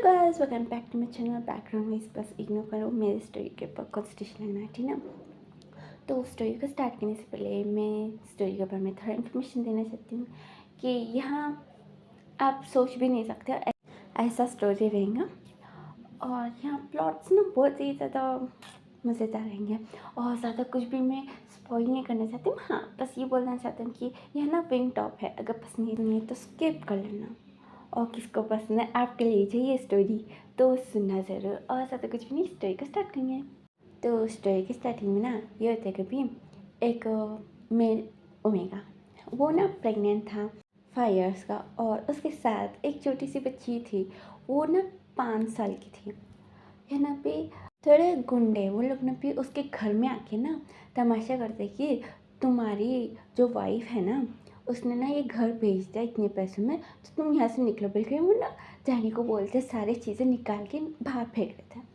Guys, welcome back to my channel. Background में बस ignore करो, मेरी स्टोरी के ऊपर कॉन्स्टिट्यूशन लगना है, ठीक ना। तो स्टोरी को स्टार्ट करने से पहले मैं स्टोरी के बारे में थोड़ा इन्फॉर्मेशन देना चाहती हूँ कि यहाँ आप सोच भी नहीं सकते ऐसा स्टोरी रहेगा। और यहाँ प्लॉट्स ना बहुत ही ज़्यादा मज़ेदार रहेंगे और ज़्यादा कुछ भी मैं स्पॉइल नहीं करना चाहती हूँ। हाँ, बस ये बोलना चाहती हूँ कि यह ना विंग टॉप है, अगर पसंद नहीं है तो स्किप कर लेना। और किसको पसंद है आपके लिए चाहिए स्टोरी तो सुनना ज़रूर। और ज़्यादा कुछ भी नहीं, स्टोरी को स्टार्ट करेंगे। तो स्टोरी की स्टार्टिंग में ना ये होता है कभी एक मेल ओमेगा, वो ना प्रेग्नेंट था 5 इयर्स का, और उसके साथ एक छोटी सी बच्ची थी, वो ना 5 साल की थी। है ना पे थोड़े गुंडे वो लोग ना भी उसके घर में आके ना तमाशा करते कि तुम्हारी जो वाइफ है ना, उसने ना ये घर भेज दिया इतने पैसों में, तो तुम यहाँ से निकलो। बल्कि वो ना जाने को बोलते सारी चीज़ें निकाल के बाहर फेंक देते हैं।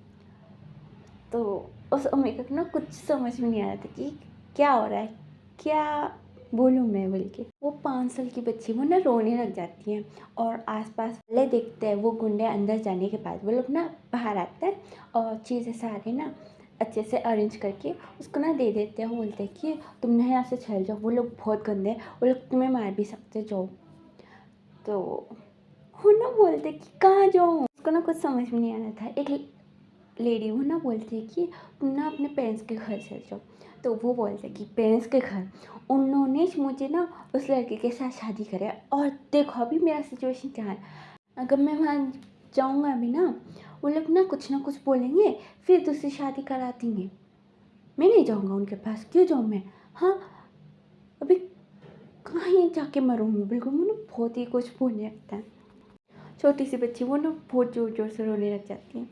तो उस ओमेगा को ना कुछ समझ में नहीं आ रहा था कि क्या हो रहा है, क्या बोलूँ मैं। बोल के वो 5 साल की बच्ची वो ना रोने लग जाती है, और आसपास वाले देखते हैं। वो गुंडे अंदर जाने के बाद वो लोग ना बाहर आते हैं और चीज़ें सारे ना अच्छे से अरेंज करके उसको ना दे देते हैं। वो बोलते हैं कि तुम ना यहाँ से चल जाओ, वो लोग बहुत गंदे हैं, वो लोग तुम्हें मार भी सकते, जाओ। तो वो ना बोलते कि कहाँ जाऊँ, उसको ना कुछ समझ में नहीं आ रहा था। एक लेडी वो ना बोलती है कि तुम ना अपने पेरेंट्स के घर चल जाओ। तो वो बोलते हैं कि पेरेंट्स के घर, उन्होंने मुझे ना उस लड़के के साथ शादी करे, और देखो अभी मेरा सिचुएशन क्या है। अगर मैं वहाँ जाऊँगा अभी ना, वो लोग ना कुछ बोलेंगे, फिर दूसरी शादी करा देंगे। मैं नहीं जाऊँगा उनके पास, क्यों जाऊँ मैं। हाँ, अभी कहीं जाके मरूँ बिल्कुल। मुझे बहुत ही कुछ बोलने लगता है। छोटी सी बच्ची वो ना बहुत ज़ोर ज़ोर से रोने लग जाती है।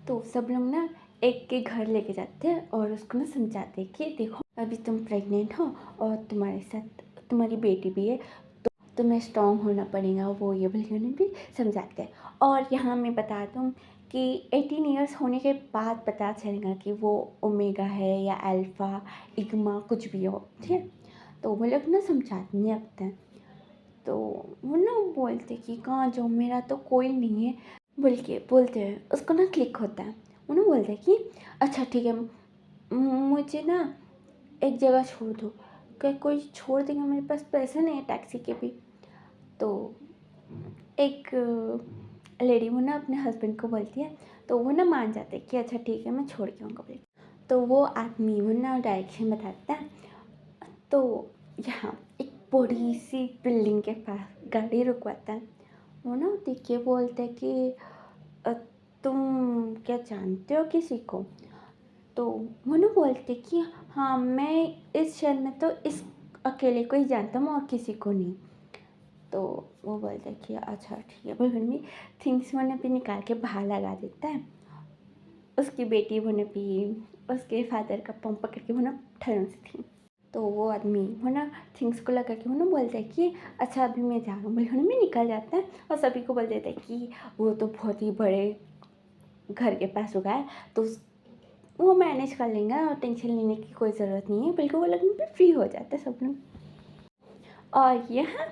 तो सब लोग ना एक के घर लेके जाते हैं और उसको ना समझाते हैं कि देखो अभी तुम प्रेग्नेंट हो और तुम्हारे साथ तुम्हारी बेटी भी है, तो तुम्हें स्ट्रॉन्ग होना पड़ेगा, वो ये बल्कि उन्हें भी समझाते हैं। और यहाँ मैं बता दूँ कि 18 ईयर्स होने के बाद पता चलेगा कि वो ओमेगा है या अल्फ़ा इग्मा कुछ भी हो, ठीक है। तो वो लोग ना समझाने लगते हैं। तो वो ना बोलते कि कहाँ जाऊँ, मेरा तो कोई नहीं है बोल के बोलते हैं। उसको ना क्लिक होता है। वो ना बोलते हैं कि अच्छा ठीक है, मुझे ना एक जगह छोड़ दो। क्या कोई छोड़ देगा, मेरे पास पैसे नहीं है टैक्सी के भी। तो एक लेडी वो ना अपने हस्बैंड को बोलती है, तो वो ना मान जाते हैं कि अच्छा ठीक है मैं छोड़ के आऊँगा बोल। तो वो आदमी वो ना डायरेक्शन बताता है। तो यहाँ एक बड़ी सी बिल्डिंग के पास गाड़ी रुकवाता है। वो ना देख के बोलते हैं कि "अ, तुम क्या जानते हो किसी को?" तो वो ना बोलते कि हाँ, मैं इस शहर में तो इस अकेले को ही जानता हूँ और किसी को नहीं। तो वो बोलते हैं कि अच्छा ठीक है। फिर में थिंग्स वो भी निकाल के बाहर लगा देता है। उसकी बेटी वो भी उसके फादर का पंप पकड़ के वो ना ठहरों से थी। तो वो आदमी वो ना थिंग्स को लगा के वो ना बोलता है कि अच्छा अभी मैं जा रहा हूँ। बोले में निकल जाता है और सभी को बोल देता है कि वो तो बहुत ही बड़े घर के पास रुका है, तो वो मैनेज कर लेंगे और टेंशन लेने की कोई ज़रूरत नहीं है। बिल्कुल वो लगने पे फ्री हो जाता है सब लोग। और यहाँ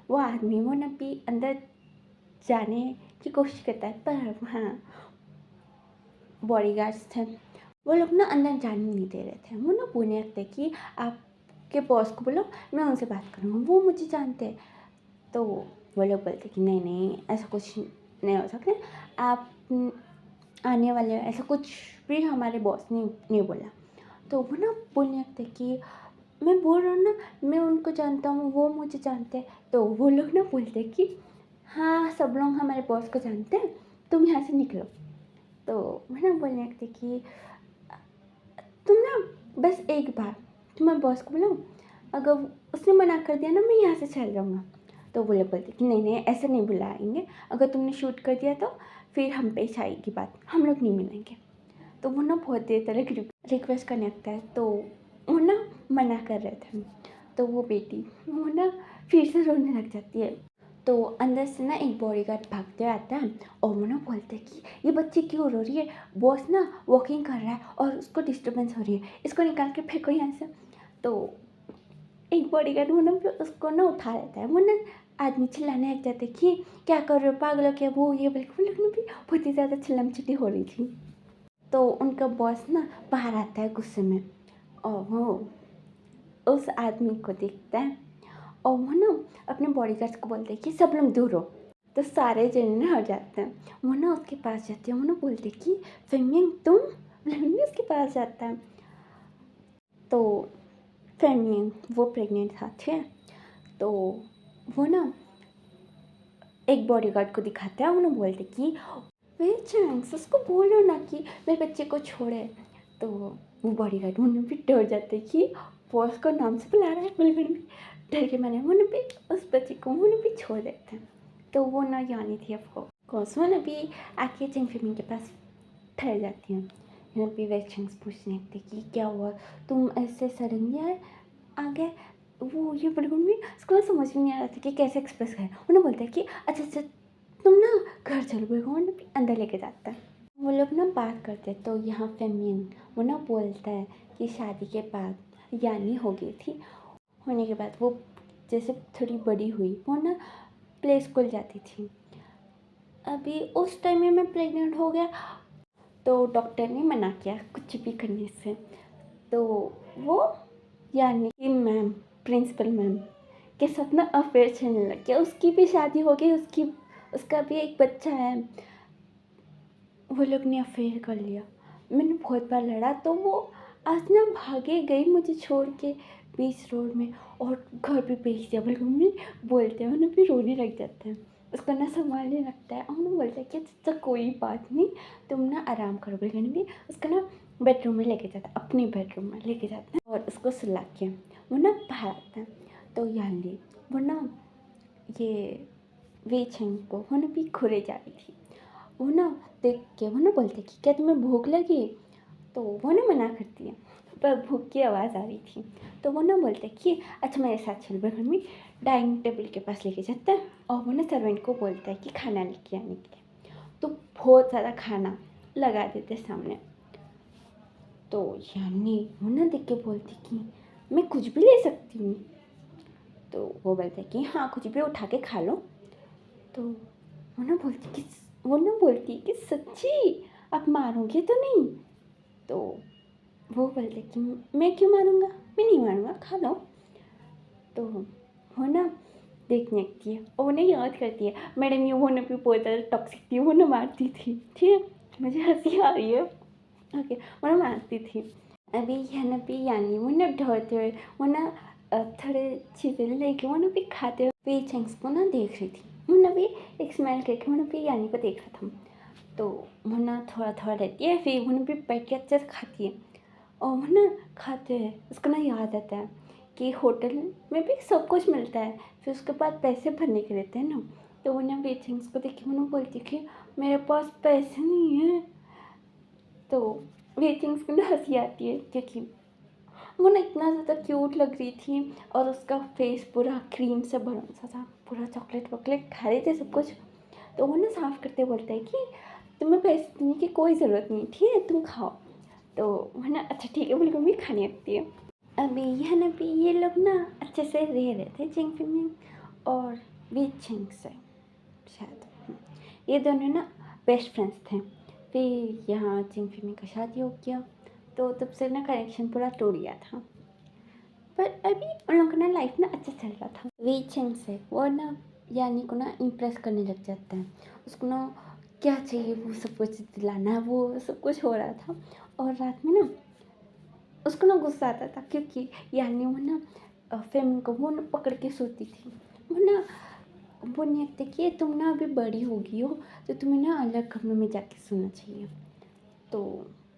वो आदमी वो ना भी अंदर जाने की कोशिश करता है, पर वहाँ बॉडीगार्ड्स थे, वो लोग ना अंदर जाने नहीं दे रहे थे। वो ना बोलने लगते कि आपके बॉस को बोलो, मैं उनसे बात करूँगा, वो मुझे जानते हैं। तो वो लोग बोलते कि नहीं नहीं, ऐसा कुछ नहीं हो सकता, आप आने वाले ऐसा कुछ भी हमारे बॉस ने नहीं बोला। तो वो ना बोलने लगते कि मैं बोल रहा हूँ ना, मैं उनको जानता हूँ, वो मुझे जानते हैं। तो वो लोग ना बोलते कि हाँ, सब लोग हमारे बॉस को जानते हैं, तुम यहाँ से निकलो। तो मैं ना बोलने लगती कि तुम ना बस एक बार तुम्हारे बॉस को बुलाओ, अगर उसने मना कर दिया ना, मैं यहाँ से चल जाऊँगा। तो वो लोग बोलते कि नहीं नहीं, ऐसा नहीं बुलाएंगे, अगर तुमने शूट कर दिया तो फिर हम पे आएगी बात, हम लोग नहीं मिलेंगे। तो वो ना बहुत देर तक रिक्वेस्ट करने लगता है। तो वो ना मना कर रहे थे। तो वो बेटी वो ना फिर से रोने लग जाती है। तो अंदर से ना एक बॉडीगार्ड भागते आता है और वो ना बोलते हैं कि ये बच्ची क्यों रो रही है, बॉस ना वॉकिंग कर रहा है और उसको डिस्टर्बेंस हो रही है, इसको निकाल के फेंको यहाँ से। तो एक बॉडीगार्ड वो ना उसको ना उठा लेता है। वो ना आदमी चिल्लाने लग जाते कि क्या कर रहे हो, पागल हो क्या, वो ये बोल के वो लोग भी बहुत ही ज़्यादा चिल्लम-चिल्ली हो रही थी। तो उनका बॉस ना बाहर आता है गुस्से में और वो उस आदमी को देखता है और वो ना अपने बॉडीगार्ड्स को बोलते हैं कि सब लोग दूर हो। तो सारे जने ना हट जाते हैं। वो ना उसके पास जाते हैं, वो ना बोलते कि फेमियन तुम, फेमियन उसके पास जाता है। तो फेमियन वो प्रेग्नेंट था, ठीक है। तो वो ना एक बॉडीगार्ड को दिखाता है, वो ना बोलते कि वे चांस उसको बोलो ना कि मेरे बच्चे को छोड़े। तो वो बॉडीगार्ड उन्होंने भी डर जाते कि बॉस को नाम से बुला रहा है, बिल्कुल भी डर के मारे उन्होंने भी उस बच्चे को उन्होंने भी छोड़ देते हैं। तो वो ना यानी थी ऑफकोर्स वो ना भी आके चिंग फिमिंग के पास ठहर जाती हैं। यहाँ पे वे चांस पूछने लगते कि क्या हुआ, तुम ऐसे सडनली आ गए। वो ये बिल्कुल भी उसको ना समझ में नहीं आ रहा था कि कैसे एक्सप्रेस करें। उन्हें बोलता है कि अच्छा अच्छा तुम ना घर चलो, बिल्कुल अंदर लेके जाता है। वो लोग ना बात करते तो यहाँ फेमियन वो ना बोलता है कि शादी के बाद यानी हो गई थी, होने के बाद वो जैसे थोड़ी बड़ी हुई वो ना प्ले स्कूल जाती थी। अभी उस टाइम में मैं प्रेग्नेंट हो गया तो डॉक्टर ने मना किया कुछ भी करने से। तो वो यानी कि मैम, प्रिंसिपल मैम के साथ ना अफेयर चलने लग गया। उसकी भी शादी हो गई, उसका भी एक बच्चा है। वो लोग ने अफेयर कर लिया। मैंने बहुत बार लड़ा तो वो आज ना भागे गई मुझे छोड़ के बीच रोड में और घर पे भेज दिया। बिल्कुल मम्मी बोलते हैं उन्हें भी रोने लग जाते हैं। उसको ना संभालने लगता है और उन्हें बोलता है कि अच्छा कोई बात नहीं, तुम ना आराम करो। बिल्कुल भी उसको ना बेडरूम में लेके जाता है, अपने बेडरूम में लेके जाता है और उसको सुला के वो ना बाहर आता है। तो यानी वो ना ये वे छेंग को वो ना भी घुरे जा रही थी। वो ना देख के वो ना बोलते कि क्या तुम्हें भूख लगी। तो वो ना मना करती है पर भूख की आवाज़ आ रही थी। तो वो ना बोलते कि अच्छा मेरे साथ चल, घर में डाइनिंग टेबल के पास लेके जाता है और वो ना सर्वेंट को बोलता है कि खाना लेके आने के लिए। तो बहुत सारा खाना लगा देते सामने। तो यानी वो ना देख के बोलती कि मैं कुछ भी ले सकती हूँ। तो वो बोलता है कि हाँ कुछ भी उठा के खा लो। तो वो ना बोलती कि सच्ची आप मारोगे तो नहीं। तो वो बोलते कि मैं क्यों मारूंगा, मैं नहीं मारूंगा, खा लो। तो वो ना देखने लगती है और उन्हें याद करती है मैडम ये वो ना भी बहुत ज़्यादा टॉक्सिक थी, वो ना मारती थी। ठीक है, मुझे हंसी आ रही है। ओके, वो ना मारती थी। अभी यह ना भी यानी वो ना ढोते हुए वो ना थोड़े चीज़ें लेके वो ना भी खाते हुए वे चंक्स को ना देख रही थी। वो ना भी एक स्माइल करके वो ना भी यानी को देख रहा था। तो वो ना थोड़ा थोड़ा लेती है, फिर वो ना भी बैठ के अच्छे से खाती है। और वो ना खाते हैं, उसको ना याद आता है कि होटल में भी सब कुछ मिलता है, फिर उसके बाद पैसे भरने के रहते हैं ना। तो वो ना वे चंक्स को देख के वो ना बोलती कि मेरे पास पैसे नहीं है। तो वे चंक्स को ना हंसी आती है क्योंकि वो ना इतना ज़्यादा क्यूट लग रही थी और उसका फेस पूरा क्रीम से भरा सा था, पूरा चॉकलेट वॉकलेट खा रहे थे सब कुछ। तो वो ना साफ करते बोलता है कि तुम्हें पैसे देने की कोई ज़रूरत नहीं, ठीक है तुम खाओ। तो वो ना अच्छा ठीक है बिल्कुल भी खाने लगती है। अभी यह ना भी ये लोग ना अच्छे से रह रहे थे चिंग फिमिंग और वी चिंग से शायद ये दोनों ना बेस्ट फ्रेंड्स थे। फिर यहाँ चिंग फिमिंग का शादी हो गया तो तब से ना कनेक्शन पूरा टूट गया था। पर अभी उन लोगों का ना लाइफ ना अच्छा चल रहा था। वी चिंग से वो ना यानी को ना इम्प्रेस करने लग जाता है। उसको ना क्या चाहिए वो सब कुछ दिलाना, वो सब कुछ हो रहा था। और रात में ना उसको ना गुस्सा आता था क्योंकि यानी वो ना फेमिन को वो ना पकड़ के सोती थी। वो ना बोलने लगते कि तुम ना अभी बड़ी हो गई हो तो तुम्हें ना अलग कमरे में जाके सोना चाहिए। तो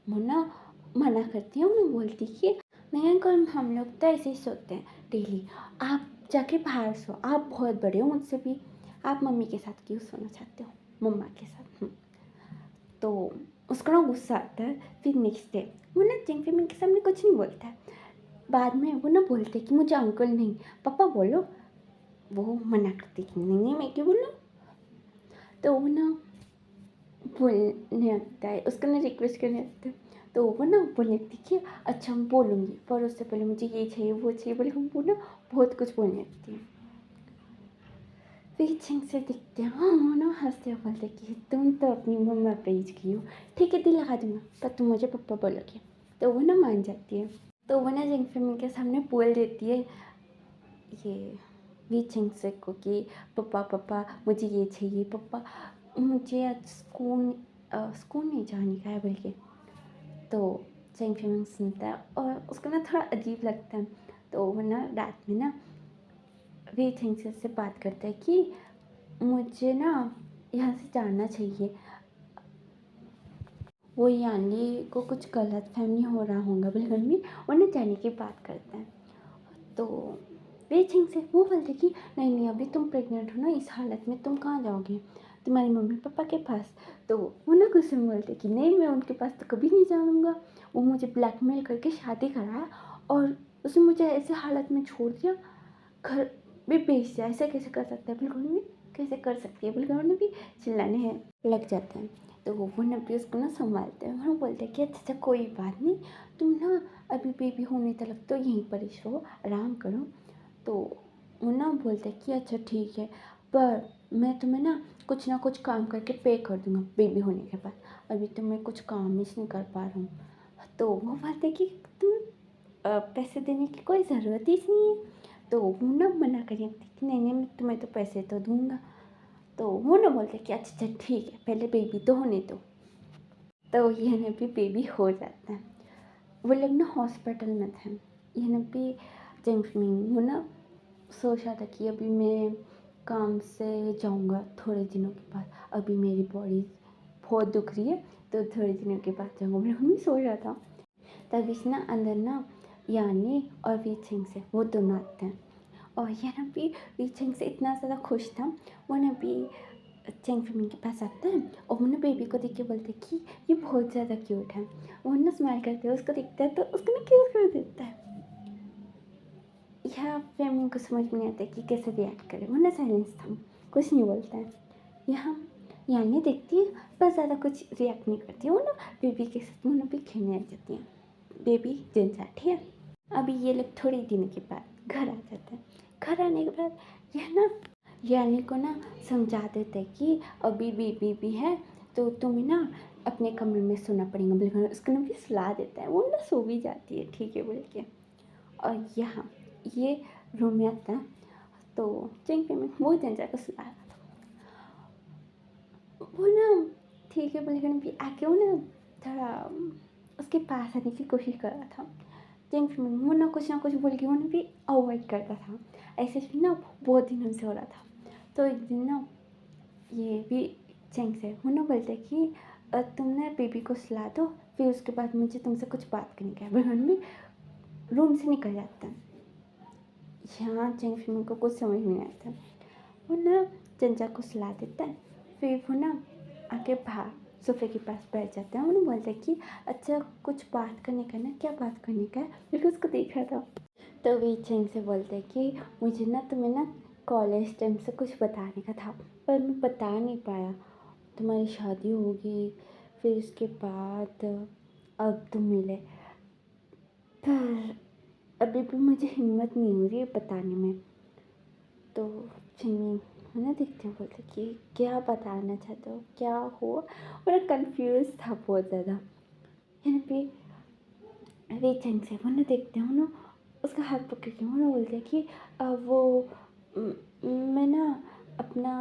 वो ना मना करती है, उन्हें बोलती कि नहीं अंकल हम लोग तो ऐसे ही सोते हैं डेली, आप जाके बाहर सो, आप बहुत बड़े हो मुझसे भी, आप मम्मी के साथ क्यों सोना चाहते हो, मम्मा के साथ। तो उसको ना गुस्सा आता है। फिर नेक्स्ट डे वो ना चिंग फिमिंग के सामने कुछ नहीं बोलता है। बाद में वो ना बोलते कि मुझे अंकल नहीं पापा बोलो। वो मना करती कि नहीं नहीं मैं क्यों बोलूँ। तो वो ना बोलने लगता है, उसको ना रिक्वेस्ट करने लगता है। तो वो ना बोलने लगती कि अच्छा मैं बोलूँगी पर उससे पहले मुझे ये चाहिए वो चाहिए बोले हम वो ना बहुत कुछ बोलने लगती है। पीछे से दिखते हैं हाँ ना, हंसते हुए बोलते कि तुम तो अपनी मम्मा प्लीज की हो, ठीक है दिल लगा दूंगा पर तुम मुझे पप्पा बोलोगे। तो वो ना मान जाती है। तो वो ना जिंग फिमिंग के सामने बोल देती है ये वी छिंग से को कि पप्पा पप्पा मुझे ये चाहिए, पप्पा मुझे आज स्कूल नहीं जाने का है बल्कि। तो जिंग फिमिंग सुनता है और उसको ना थोड़ा अजीब लगता है। तो वो ना रात में ना वी छिंग से बात करता है कि मुझे ना यहाँ से जाना चाहिए। वो यानी को कुछ गलत फहमी हो रहा होगा बिल्कुल भी, उन्हें जाने की बात करते हैं। तो बेचिंग से वो बोलते कि नहीं नहीं अभी तुम प्रेग्नेंट हो ना, इस हालत में तुम कहाँ जाओगे, तुम्हारी मम्मी पापा के पास। तो वो ना गुस्से में बोलते कि नहीं मैं उनके पास तो कभी नहीं जाऊँगा, वो मुझे ब्लैकमेल करके शादी कराया और उसने मुझे ऐसे हालत में छोड़ दिया, घर भी बेच दिया, ऐसे कैसे कर सकता है, बिल्कुल भी कैसे कर सकती है, बिल्कुल उन्हें भी चिल्लाने हैं लग जाते हैं। तो वो ना भी उसको ना संभालते हैं, वो बोलते हैं कि अच्छा कोई बात नहीं, तुम ना अभी बेबी होने तक तो यहीं पर ही रहो, आराम करो। तो वो ना बोलते हैं कि अच्छा ठीक है, पर मैं तुम्हें ना कुछ काम करके पे कर दूंगा बेबी होने के बाद, अभी तो मैं कुछ काम ही नहीं कर पा रहा हूँ। तो वो बोलते हैं कि तुम पैसे देने की कोई ज़रूरत ही नहीं है। तो वो ना मना करिए कि नहीं नहीं मैं तुम्हें तो पैसे तो दूंगा। तो वो ना बोलते कि अच्छा अच्छा ठीक है पहले बेबी तो होने दो। तो यह ना भी बेबी हो जाता है। वो लोग ना हॉस्पिटल में थे, यह ना भी जेंगफिमिंग वो ना सोच रहा था कि अभी मैं काम से जाऊंगा थोड़े दिनों के बाद, अभी मेरी बॉडी बहुत दुख रही है तो थोड़े दिनों के बाद जाऊंगा, मैं भी सोच रहा था। तभी से ना अंदर ना यानी और वीचिंग से वो दोनों आते हैं और यह ना भी वीचिंग से इतना ज़्यादा खुश था, वो ना भी चेंग फिमिंग के पास आता है और वो ना बेबी को देख के बोलते कि ये बहुत ज़्यादा क्यूट है। वो ना स्माइल करते हैं, उसको देखता है तो उसको ना क्यूट कर देता है। यह फिमिंग को समझ में नहीं आता कि कैसे रिएक्ट करे, वो ना साइलेंस था, कुछ नहीं बोलता है। यहाँ यानी देखती है बस, ज़्यादा कुछ रिएक्ट नहीं करती है। वो ना बेबी के साथ वो ना भी खेलने लग जाती है, बेबी जिनसा ठीक है। अभी ये लोग थोड़े दिनों के बाद घर आ जाते हैं। घर आने के बाद यह ना यानी को ना समझा देते हैं कि अभी बेबी भी है तो तुम्हें ना अपने कमरे में सोना पड़ेगा, बिल्कुल उसको ना भी सुला देता है, वो ना सो भी जाती है ठीक है बोल के। और यहाँ ये रूम में आता है तो चिंग में वो जंजा को सुला रहा था। वो ना ठीक है बोल के भी आके वो ना थोड़ा उसके पास आने की कोशिश कर रहा था। चिंग वो ना कुछ बोल के वो ना भी अवॉइड करता था, ऐसे भी ना बहुत दिनों से हो रहा था। तो एक दिन ना ये भी चेंग से वो ना बोलते कि तुम ना बेबी को सुला दो, फिर उसके बाद मुझे तुमसे कुछ बात करनी है, बहन भी रूम से निकल जाता है। यहाँ चेंग फिल्म को कुछ समझ में नहीं आता, वो ना चंचा को सुला देता है, फिर वो ना आके बाहर सोफे के पास बैठ जाता है। उन्हें बोलता है कि अच्छा कुछ बात करने का ना, क्या बात करने का है, बिल्कुल उसको देख रहा था। तो वे चेंग से बोलते हैं कि मुझे ना तुम्हें ना कॉलेज टाइम से कुछ बताने का था पर मैं बता नहीं पाया, तुम्हारी शादी होगी फिर उसके बाद अब तुम मिले, पर अभी भी मुझे हिम्मत नहीं हो रही है बताने में। तो चिंगी है ना देखते हैं बोलते कि क्या बताना चाहते हो, क्या हो, और कंफ्यूज था बहुत ज़्यादा। यहाँ पे वे चंग से वो ना देखते हैं ना उसका हाथ पकड़ के वो ना बोलते हैं कि वो मैं ना अपना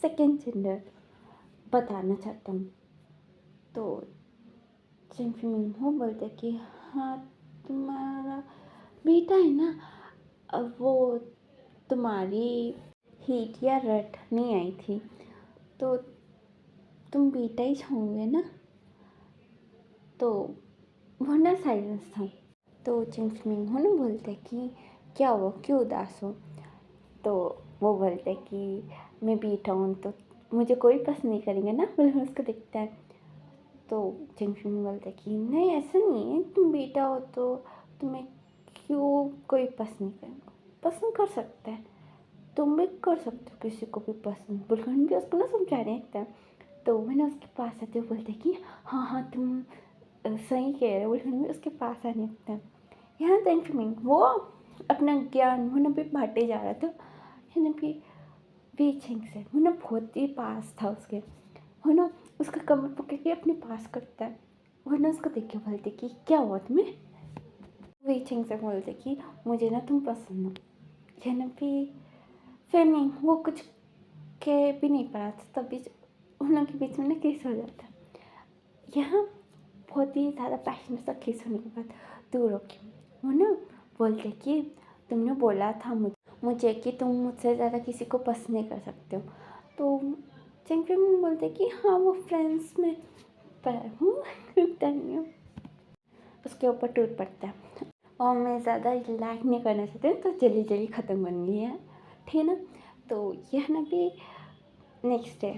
सेकेंड जेंडर बताना चाहता हूँ। तो चिंग वो बोलते कि हाँ तुम्हारा बेटा है ना, अब वो तुम्हारी हीट या रट नहीं आई थी तो तुम बेटा ही होंगे ना। तो वो ना साइलेंस था। तो चिंगमिंग हो ना बोलते कि क्या हुआ क्यों उदास हो। तो वो बोलते कि मैं बेटा हूँ तो मुझे कोई पसंद नहीं करेंगे ना, बोले उसको दिखता है। तो चिंगमिंग बोलते कि नहीं ऐसा नहीं है, तुम बेटा हो तो तुम्हें क्यों कोई पसंद नहीं करेगा, पसंद कर सकता है, तुम भी कर सकते हो किसी को भी पसंद, बुलगन भी उसको ना समझा रहे हैं। तो मैंने उसके पास आते हुए बोलते कि हाँ हाँ तुम सही कह रहे हो, बुलगन भी उसके पास आने लगता है। यहाँ वो अपना ज्ञान वो ना भी बांटे जा रहा था, है ना भी वे छिंग से वो ना बहुत ही पास था उसके, वो ना उसका कमर पकड़ के अपने पास करता है। वो ना उसको देख के बोलते कि क्या हुआ तुम्हें। वे छिंग से बोलते कि मुझे ना तुम पसंद हो। यह ना फिर नहीं वो कुछ कह भी नहीं पाया था, तभी उन लोगों के बीच में ना किस हो जाता है। यहाँ बहुत ही ज़्यादा पैशनेट सा किस होने के बाद दूर होके वो ना बोलते कि तुमने बोला था मुझे कि तुम मुझसे ज़्यादा किसी को पसंद नहीं कर सकते हो। तो चिंगफिंग बोलते कि हाँ वो फ्रेंड्स में पर हूँ रुकता नहीं हूँ। उसके ऊपर टूट पड़ता है और मैं ज़्यादा लाइक नहीं करना चाहती हूँ, तो जल्दी जल्दी ख़त्म करनी है, ठीक है ना। तो यह ना भी नेक्स्ट डे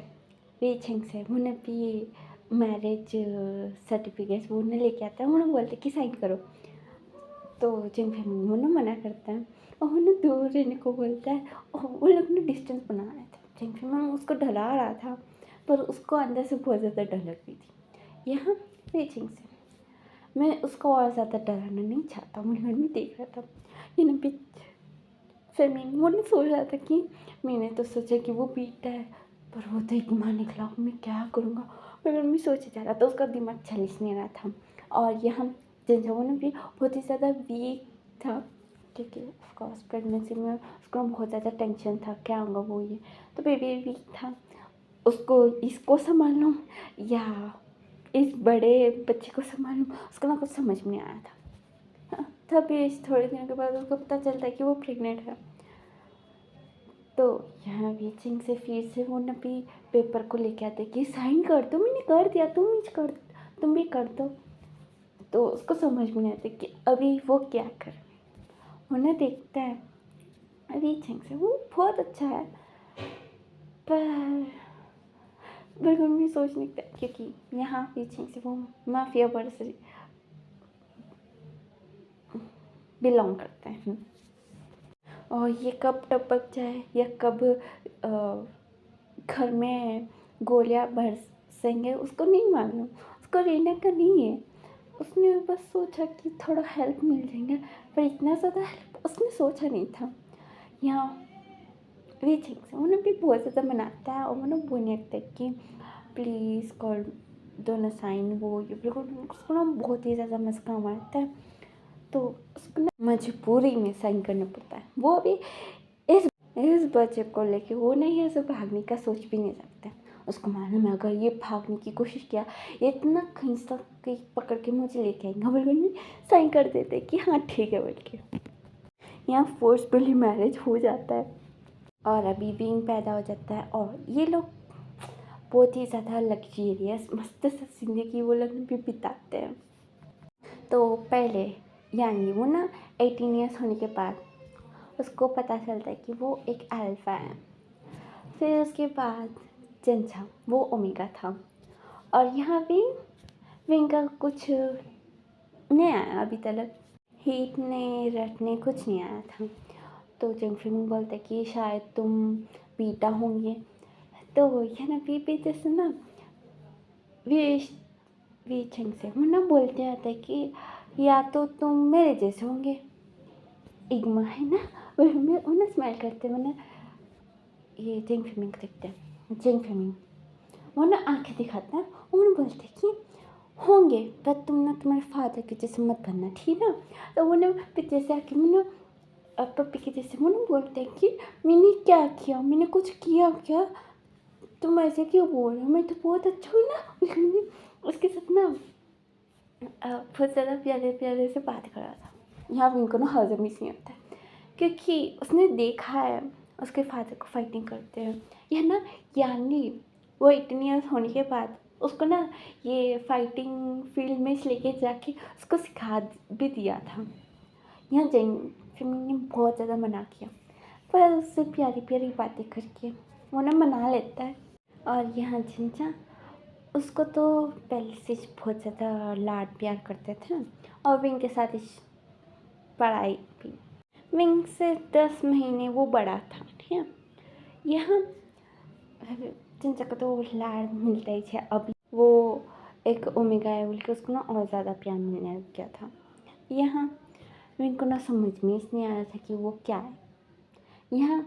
रीचिंग से उन्हें भी मैरिज सर्टिफिकेट वो उन्हें लेके आता है। उन्हें बोलते कि साइन करो, तो जिन फैमिली उन्हें मना करता है और उन्हें दूर रहने को बोलता है। और उन लोग ने डिस्टेंस बना रहा था, जिन फैमिली उसको डरा रहा था पर उसको अंदर से बहुत ज़्यादा डर लगती थी। यहाँ रीचिंग से मैं उसको और ज़्यादा डराना नहीं चाहता, मुझे घर में देख रहा था ये ना भी फेमिन। वो नहीं सोच रहा था कि मैंने तो सोचा कि वो पीटा है पर वो तो एक माँ निकला, मैं क्या करूँगा। पर मैं सोचे जा रहा था, उसका दिमाग चलिस नहीं रहा था। और यहाँ जिन भी बहुत ही ज़्यादा वीक था, क्योंकि ऑफकोर्स प्रेगनेंसी में उसको बहुत ज़्यादा टेंशन था क्या होगा वो ये, तो बेबी वीक था। उसको इसको संभालूँ या इस बड़े बच्चे को संभालूँ, उसको ना कुछ समझ में नहीं आया था। हाँ, तभी थोड़े दिनों के बाद उसको पता चलता है कि वो प्रेग्नेंट है। तो यहाँ वीचिंग से फिर से वो ना भी पेपर को लेके आते कि साइन कर दो, मैंने कर दिया, तुम भी कर दो। तो उसको समझ में नहीं आता कि अभी वो क्या कर। उन्हें देखता है वीचिंग से वो बहुत अच्छा है, पर बिल्कुल भी सोच नहीं सकता क्योंकि यहाँ वीचिंग से वो माफिया वर्ग से बिलोंग करते हैं। और ये कब टपक जाए या कब घर में गोलियां बरसेंगे उसको नहीं मालूम, उसको रहने का नहीं है। उसने बस सोचा कि थोड़ा हेल्प मिल जाएंगे, पर इतना ज़्यादा हेल्प उसने सोचा नहीं था। यहाँ रीचिंग से उन्हें भी बहुत ज़्यादा मनाता है और उन्हें बोलने लगता है कि प्लीज़ कर दो ना साइन, वो ये बिल्कुल उसको ना बहुत ही ज़्यादा मस्का मारता है। तो उसको ना मजबूरी में साइन करना पड़ता है। वो भी इस बच्चे को लेके वो नहीं ऐसे भागने का सोच भी नहीं सकता। उसको मालूम है अगर ये भागने की कोशिश किया इतना खींचता कि पकड़ के मुझे लेके आएंगे, बिल्कुल भी साइन कर देते कि हाँ ठीक है बोल के। यहाँ फोर्सफुली मैरिज हो जाता है और अभी बीइंग पैदा हो जाता है। और ये लोग बहुत ही ज़्यादा लग्जरियस मस्त सा जिंदगी वो लोग भी बिताते हैं। तो पहले यानी वो ना 18 ईयर्स होने के बाद उसको पता चलता है कि वो एक अल्फा है। फिर उसके बाद जिनचा वो ओमेगा था। और यहाँ भी विंग का कुछ नहीं आया अभी तक, हीट ने रटने कुछ नहीं आया था। तो जंगफिंग बोलते कि शायद तुम बीटा होंगे। तो यह ना बीपी जैसे ना वी वीचिंग से वो ना बोलते रहते कि या तो तुम मेरे जैसे होंगे, इग्मा है ना, उन्हें स्माइल करते मैंने ये जिंग फिमिंग देखते हैं। जिंग फिमिंग वो ना आंखें दिखाता है और उन्हें बोलते कि होंगे पर तुम ना तुम्हारे फादर के जैसे मत बनना, ठीक है। तो वो ना पीछे से आके मुझे पप्पी के जैसे मुझे बोलते हैं कि मैंने क्या किया, मैंने कुछ किया क्या, तुम ऐसे क्यों बोल रहे हो, मैं तो बहुत अच्छा हूँ ना। उसके साथ ना बहुत ज़्यादा प्यारे प्यारे से बात कर रहा था। यहाँ भी उनको ना हजम ही नहीं होता है क्योंकि उसने देखा है उसके फादर को फाइटिंग करते हैं। यह ना यानी वो 18 ईयर्स होने के बाद उसको ना ये फाइटिंग फील्ड में लेके जाके उसको सिखा भी दिया था। यहाँ जैन फिल्म ने बहुत ज़्यादा मना किया पर उससे प्यारी प्यारी बातें करके वो ना मना लेता है। और यहाँ जिनचा उसको तो पहले से बहुत ज़्यादा लाड प्यार करते थे और विंग के साथ पढ़ाई भी। विंग से 10 महीने वो बड़ा था, ठीक है। यहाँ जिनचा को तो लाड मिलता ही है, अभी वो एक ओमेगा है बोल के उसको ना और ज़्यादा प्यार मिलने लग गया था। यहाँ विंग को ना समझ में नहीं आ रहा था कि वो क्या है। यहाँ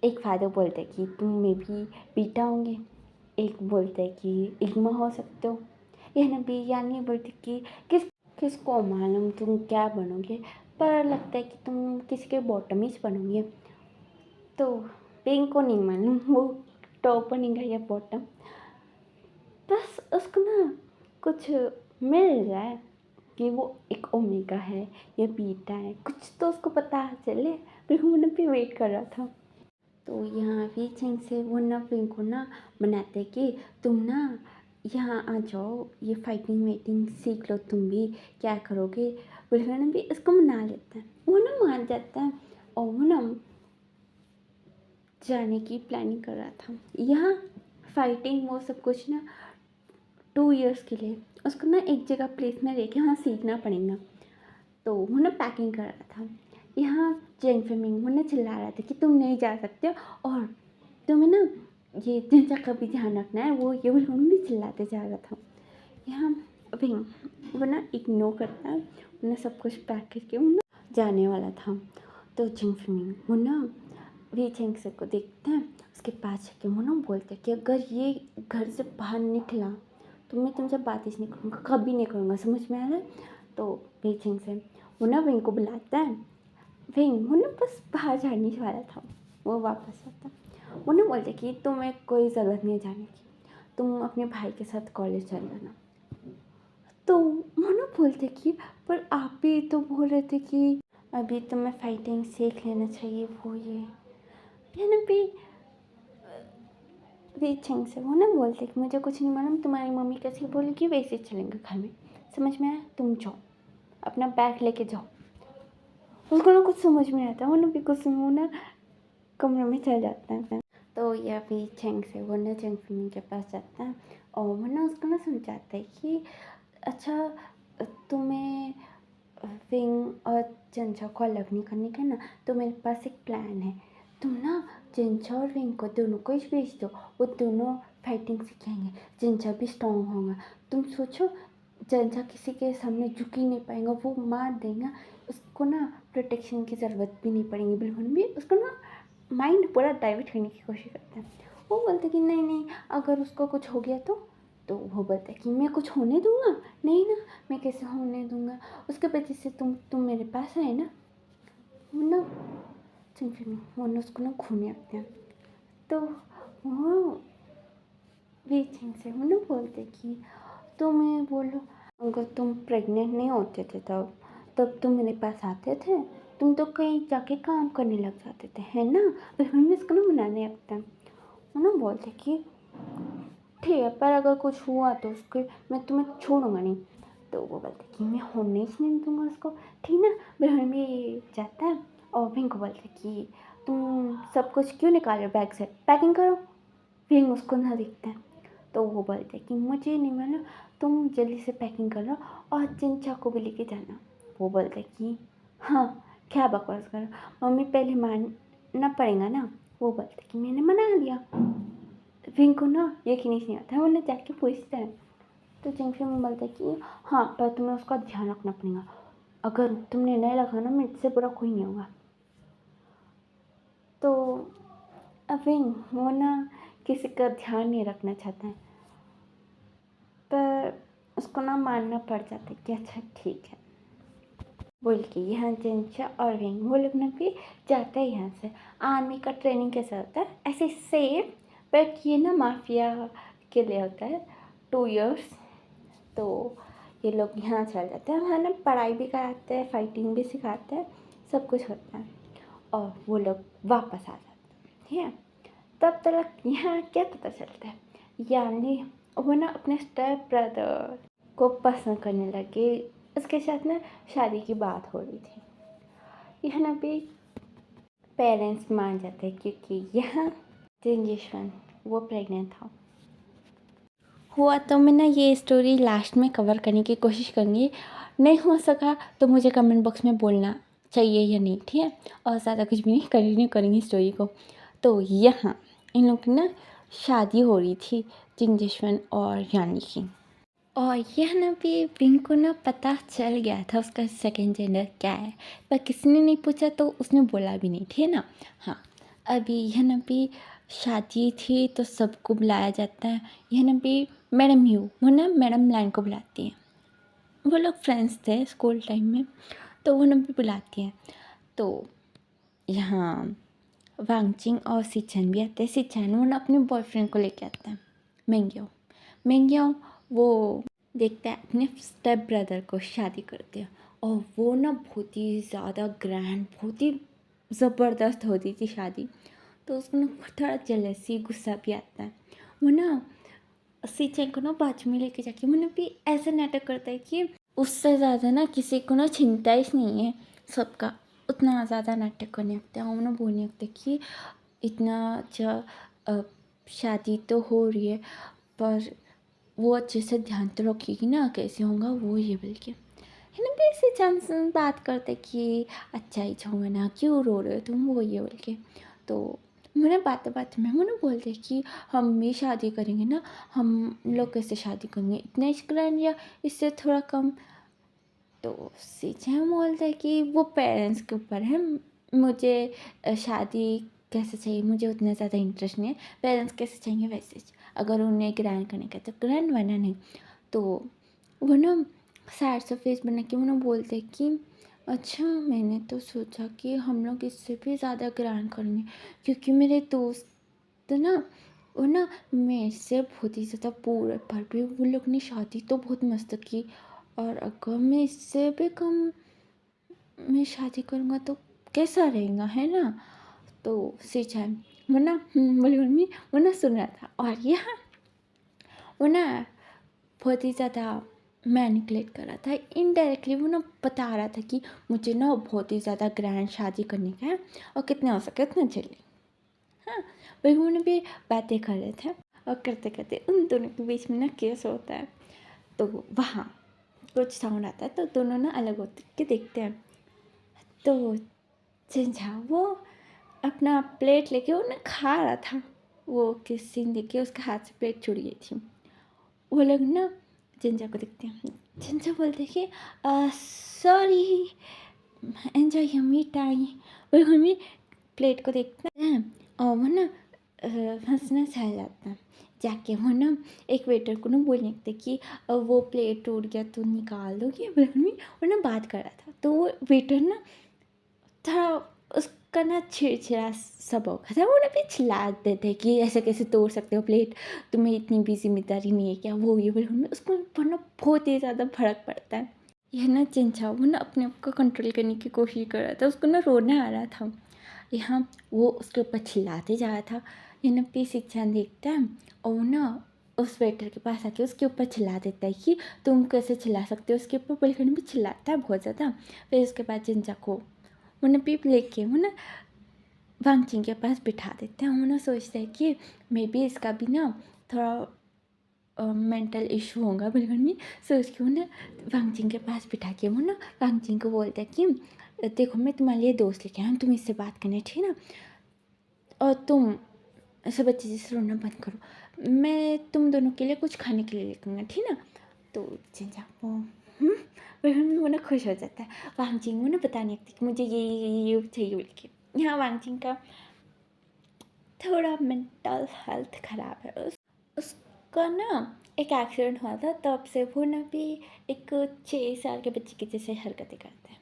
एक फादर बोलते कि तुम मे भी बीटा होंगे, एक बोलते कि इग्मा हो सकते हो। यह नबी यानी बोलते कि किसको मालूम तुम क्या बनोगे, पर लगता है कि तुम किसी के बॉटम ही बनोगे। तो पिंक को नहीं मालूम वो टॉप बनेगा या बॉटम, बस उसको ना कुछ मिल जाए कि वो एक ओमेगा है या बीटा है, कुछ तो उसको पता चले। बिल्कुल मुन्ना पे वेट कर रहा था। तो यहाँ भी चैंग से वो ना पिंक को ना मनाते कि तुम ना यहाँ आ जाओ, ये फाइटिंग वेटिंग सीख लो, तुम भी क्या करोगे। बिल्कुल भी उसको मना लेता है, वो ना मान जाता है और वो ना जाने की प्लानिंग कर रहा था। यहाँ फाइटिंग वो सब कुछ ना 2 इयर्स के लिए उसको ना एक जगह प्लेस में लेके वहाँ सीखना पड़ेगा। तो वो ना पैकिंग कर रहा था। यहाँ चैंग फेमिंग वो ना चिल्ला रहा था कि तुम नहीं जा सकते हो और तुम्हें ना ये जिनका का भी ध्यान रखना है, वो ये उन्होंने भी चिल्लाते जा रहा था। यहाँ अभी वो ना इग्नोर करता है, वो ना सब कुछ पैक करके वो ना जाने वाला था। तो चैंग फेमिंग वो ना वी चैंग से को देखते हैं, उसके पास जाके वो ना बोलते हैं कि अगर ये घर से बाहर निकला तो मैं तुमसे बात ही नहीं करूँगा, कभी नहीं करूँगा, समझ में आ रहा है। तो वी चैंग से वो ना विंग को बुलाता है। विंग वो ना बस बाहर जाने वाला था, वो वापस आता। वो ना बोलते कि तुम्हें कोई ज़रूरत नहीं है जाने की, तुम अपने भाई के साथ कॉलेज चल जाना। तो वो ना बोलते कि पर आप भी तो बोल रहे थे कि अभी तुम्हें फाइटिंग सीख लेना चाहिए, वो ये ना भी छिंग से वो ना बोलते कि मुझे कुछ नहीं मालूम, तुम्हारी मम्मी कैसे बोलेगी वैसे चलेंगे घर में, समझ में आया, तुम जाओ अपना बैग लेके जाओ। उसको ना कुछ समझ में आता है, वो ना भी कुछ वो ना कमरे में चल जाता है। तो यह भी चैंग से वो ना चैंग फिमिंग के पास जाता है और वो ना उसको ना समझाता है कि अच्छा तुम्हें विंग और जंचा को अलग नहीं करने का ना, तो मेरे पास एक प्लान है। तुम ना जंचा और विंग को दोनों को ही भेज दो, वो दोनों फाइटिंग सीखेंगे, जंचा भी स्ट्रॉन्ग होगा। तुम सोचो जंचा किसी के सामने झुक ही नहीं पाएगा, वो मार देगा, उसको ना प्रोटेक्शन की ज़रूरत भी नहीं पड़ेगी बिल्कुल भी। उसको ना माइंड पूरा डाइवर्ट करने की कोशिश करता है। वो बोलते कि नहीं नहीं, अगर उसको कुछ हो गया तो वो बोलता है कि मैं कुछ होने दूंगा, नहीं ना, मैं कैसे होने दूंगा, उसके वजह से तुम मेरे पास आए ना। वो ना वो ना उसको ना घूमने आते हैं। तो वो वीचिंग से वो ना बोलते कि तुम्हें बोलो, अगर तुम प्रेग्नेंट नहीं होते थे तब तुम मेरे पास आते थे, तुम तो कहीं जाके काम करने लग जाते थे, है ना। और हम इसको ना मनाने लगते हैं। वो ना बोलते कि ठीक है, पर अगर कुछ हुआ तो उसके मैं तुम्हें छोड़ूंगा नहीं। तो वो बोलते कि मैं होने ही नहीं दूंगा उसको, ठीक ना। बिल्कुल भी जाता है और विंग को बोलते कि तुम सब कुछ क्यों निकाल रहे हो बैग से, पैकिंग करो। विंग उसको ना दिखता है। तो वो बोलते कि मुझे नहीं मालूम, तुम जल्दी से पैकिंग कर लो और चिंचा को भी लेके जाना। वो बोलते कि हाँ क्या बकवास करो, मम्मी पहले मानना पड़ेगा ना। वो बोलते कि मैंने मना लिया। विंग को ना यकीन नहीं आता है, वो ना जाके पूछता है। तो जिंगफी में बोलता है कि हाँ पर तुम्हें उसका ध्यान रखना पड़ेगा, अगर तुमने नहीं लगाना मुझसे बुरा कोई नहीं होगा। तो अब विंग वो ना किसी का ध्यान नहीं रखना चाहता है, पर उसको ना मानना पड़ जाता है कि अच्छा ठीक है बोल के। यहाँ जिंचा और विंग वो लोग ना भी जाता है यहाँ से। आर्मी का ट्रेनिंग कैसा होता है ऐसे सेम, बट ये ना माफिया के लिए होता है 2 इयर्स। तो ये लोग यहाँ चल जाते हैं, वहाँ ना पढ़ाई भी कराते हैं, फाइटिंग भी सिखाते हैं, सब कुछ होता है और वो लोग वापस आ जाते हैं, ठीक है। तब तक यहाँ क्या पता चलता है, यानी वो ना अपने स्टेप ब्रदर को पसंद करने लगे, उसके साथ ना शादी की बात हो रही थी। यह ना भी पेरेंट्स मान जाते हैं क्योंकि यहाँ जिंजीशन वो प्रेग्नेंट था। हुआ तो मैं ना ये स्टोरी लास्ट में कवर करने की कोशिश करूँगी, नहीं हो सका तो मुझे कमेंट बॉक्स में बोलना चाहिए या नहीं, ठीक है। और ज़्यादा कुछ भी नहीं, कंटिन्यू करेंगे स्टोरी को। तो यहाँ इन लोग की ना शादी हो रही थी जिंगजिशन और यानी की, और यह ना भी विंग को ना पता चल गया था उसका सेकंड जेंडर क्या है, पर किसी ने नहीं पूछा तो उसने बोला भी नहीं, ठीक है ना। हाँ अभी यहाँ ना भी शादी थी तो सबको बुलाया जाता है। यहाँ ना भी मैडम यू वो ना मैडम लाइन को बुलाती हैं। वो लोग फ्रेंड्स थे स्कूल टाइम में, तो वो ना भी बुलाती हैं। तो यहाँ वांगचिंग और सिचन भी आते हैं। सिचन वो ना अपने बॉयफ्रेंड को लेके आता है, मेंग्यो। मेंग्यो वो देखता है अपने स्टेप ब्रदर को शादी करते हैं, और वो ना बहुत ही ज़्यादा ग्रैंड, बहुत ही ज़बरदस्त होती थी शादी। तो उसको ना थोड़ा जेलसी गुस्सा भी आता है। वो ना सिचन को ना बाजू में लेके जाके वो ना भी ऐसा नाटक करता है कि उससे ज़्यादा ना किसी को ना चिंता ही नहीं है सबका, उतना ज़्यादा नाटक करने लगता है। वो ना बोलने लगता है कि इतना अच्छा शादी तो हो रही है, पर वो अच्छे से ध्यान तो रखेगी ना, कैसे होगा वो ये बोल के है ना। वैसे चांस बात करते कि अच्छा ही होगा ना, क्यों रो रहे हो तुम, वो ये बोल के। तो मैंने बात बात में वो ना बोलते कि हम भी शादी करेंगे ना, हम लोग कैसे शादी करेंगे, इतना ग्रैंड या इससे थोड़ा कम। तो सीधे बोलते कि वो पेरेंट्स के ऊपर है, मुझे शादी कैसे चाहिए मुझे उतना ज़्यादा इंटरेस्ट नहीं है, पेरेंट्स कैसे चाहिए वैसे अगर उन्हें ग्रैंड करने का तो ग्रैंड, वरना नहीं। तो वो ना सैड सा फेस बना के वो ना बोलते कि अच्छा मैंने तो सोचा कि हम लोग इससे भी ज़्यादा ग्रैंड करेंगे, क्योंकि मेरे दोस्त ना वो ना मेरे से बहुत ही ज़्यादा पूरे पर भी वो लोग ने शादी तो बहुत मस्त की, और अगर मैं इससे भी कम में शादी करूँगा तो कैसा रहेगा, है ना। तो सिचन वो ना बोली मम्मी वो ना सुन रहा था, और यह वो ना बहुत ही ज़्यादा मैनिपुलेट कर रहा था इनडायरेक्टली। वो ना बता रहा था कि मुझे ना बहुत ही ज़्यादा ग्रैंड शादी करने का है, और कितने हो सके उतना जल्दी। हाँ, वही उन्होंने भी बातें कर रहे थे, और करते करते उन दोनों के बीच में ना केस होता है। तो वहाँ कुछ साउंड आता है, तो दोनों ना अलग होते के देखते हैं। तो झंझा वो अपना प्लेट लेके वो ना खा रहा था, वो किस सीन देख के उसके हाथ से प्लेट छूट गई थी। वो लोग ना झंझा को देखते हैं, झंझा बोलते हैं कि sorry enjoy your me time. वो हमें प्लेट को देखते हैं, और वो ना हंसना छा जाता है। जाके वो ना एक वेटर को ना बोलने लगते कि वो प्लेट टूट गया तो निकाल दो, कि वो ना बात कर रहा था। तो वो वेटर ना थोड़ा उसका ना छिड़छिड़ा सब हो गया था। वो ना भी चिल्ला देते कि ऐसे कैसे तोड़ सकते हो प्लेट, तुम्हें इतनी भी जिम्मेदारी नहीं है क्या, वो ये बोले। उसको वरना बहुत ही ज़्यादा फर्क पड़ता है। यह ना चिंचा वो ना अपने आप को कंट्रोल करने की कोशिश कर रहा था, उसको ना रोना आ रहा था। यहाँ वो उसके ऊपर चिल्लाते जा रहा था। ये ना पी शिक्षा देखता है, और वो ना उस वेटर के पास आके उसके ऊपर चिल्ला देता है कि तुम कैसे चिल्ला सकते हो उसके ऊपर, बोलकर भी चिल्लाता है बहुत ज़्यादा। फिर उसके बाद चिंचा को वो ना पीप लेके वो ना वांगचिंग के पास बिठा देते हैं। वो ना सोचते हैं कि मे बी इसका भी ना थोड़ा मेंटल इशू होगा, बिल्कुल नहीं सोच के वो ना वांगचिंग के पास बिठा के वो ना वांगचिंग को बोलता है कि देखो मैं तुम्हारे लिए दोस्त लेके आया हूँ, तुम इससे बात करने, ठीक ना, और तुम सब अच्छे से रोना बंद करो, मैं तुम दोनों के लिए कुछ खाने के लिए लेकर, ठीक ना। तो चिंचा वो वो ना खुश हो जाता है। वांगचिंग वो ना बताने लगती कि मुझे ये चाहिए बोल के। यहाँ वांगचिंग का थोड़ा मेंटल हेल्थ ख़राब है। उसका ना एक एक्सीडेंट हुआ था, तब से वो ना भी एक 6 साल के बच्चे की जैसे हरकतें करते हैं।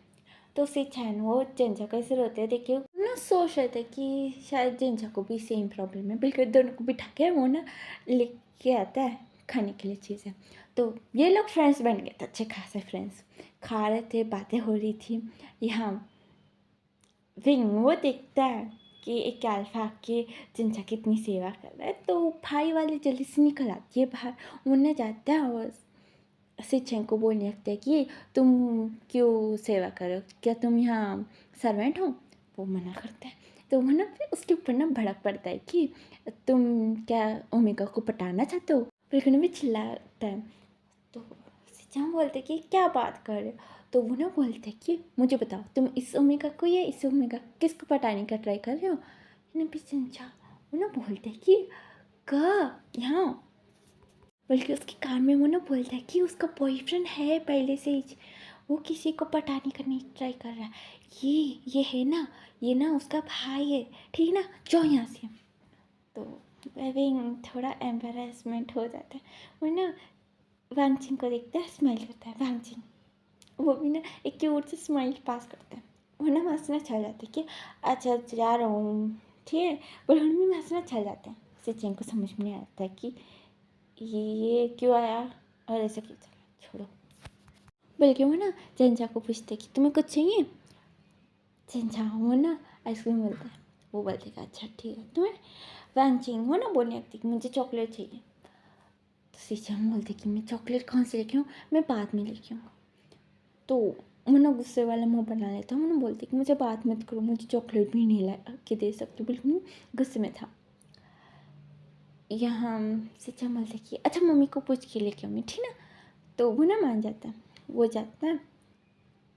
तो उससे चैन वो जिंजा कैसे रोते हैं देखिए ना, सोच रहे थे कि शायद जिंजा को भी सेम प्रॉब्लम है, बिल्कुल दोनों को बिठा के वो ना लेके आता है खाने के लिए चीज़ें। तो ये लोग फ्रेंड्स बन गए थे, अच्छे खासे फ्रेंड्स, खा रहे थे, बातें हो रही थी। यहाँ विंग वो देखता है कि एक अल्फा के जिनसा कितनी सेवा कर रहा है, तो भाई वाली जल्दी से निकल आती है बाहर। वो ना जाता है और शिक्षक को बोलने लगता है कि तुम क्यों सेवा करो, क्या तुम यहाँ सर्वेंट हो। वो मना करता है। तो वो ना फिर उसके ऊपर ना भड़क पड़ता है कि तुम क्या ओमेगा को पटाना चाहते हो, फिर भी चिल्लाता है। तो शिक्षक बोलते कि क्या बात कर रहे हो। तो वो ना बोलते हैं कि मुझे बताओ तुम इस ओमेगा को या इस ओमेगा किसको पटाने का ट्राई कर रहे हो। ना पीछे वो ना बोलते हैं कि यहाँ, बल्कि उसके कान में वो ना बोलता है कि उसका बॉयफ्रेंड है पहले से ही। वो किसी को पटाने का नहीं ट्राई कर रहा है, ये है ना, ये ना उसका भाई है, ठीक ना, जाओ यहाँ से। तो वेविंग थोड़ा एम्बेरसमेंट हो जाता है। वो ना वांगचिंग को देखता है, स्माइल करता है, वांगचिंग, वो भी ना एक क्यूट से स्माइल पास करता है। वो ना हंसना चल जाता है कि अच्छा जा रहा हूँ, ठीक है, पर हम भी हंसना चल जाते हैं। सिचेंग को समझ में नहीं आता है कि ये क्यों आया और ऐसा क्यों चला, छोड़ो। बल्कि वो ना चंचा को पूछते कि तुम्हें कुछ चाहिए। चंचा वो ना आइसक्रीम बोलता है, वो बोलते कि अच्छा ठीक है। तुम्हें वांगचिंग वो ना बोलने लगती कि मुझे चॉकलेट चाहिए। तो सिचेंग बोलते कि मैं चॉकलेट कहाँ से लेके आऊँ, मैं बाद में लेके आऊँगा। तो वो ना गुस्से वाला मुँह बना लेता, वो ना बोलती कि मुझे बात मत करो, मुझे चॉकलेट भी नहीं ला के दे सकती, बिल्कुल गुस्से में था। यहाँ सिचा बोलते कि अच्छा मम्मी को पूछ के लेके आऊँगी, ठीक ना। तो वो ना मान जाता है, वो जाता है,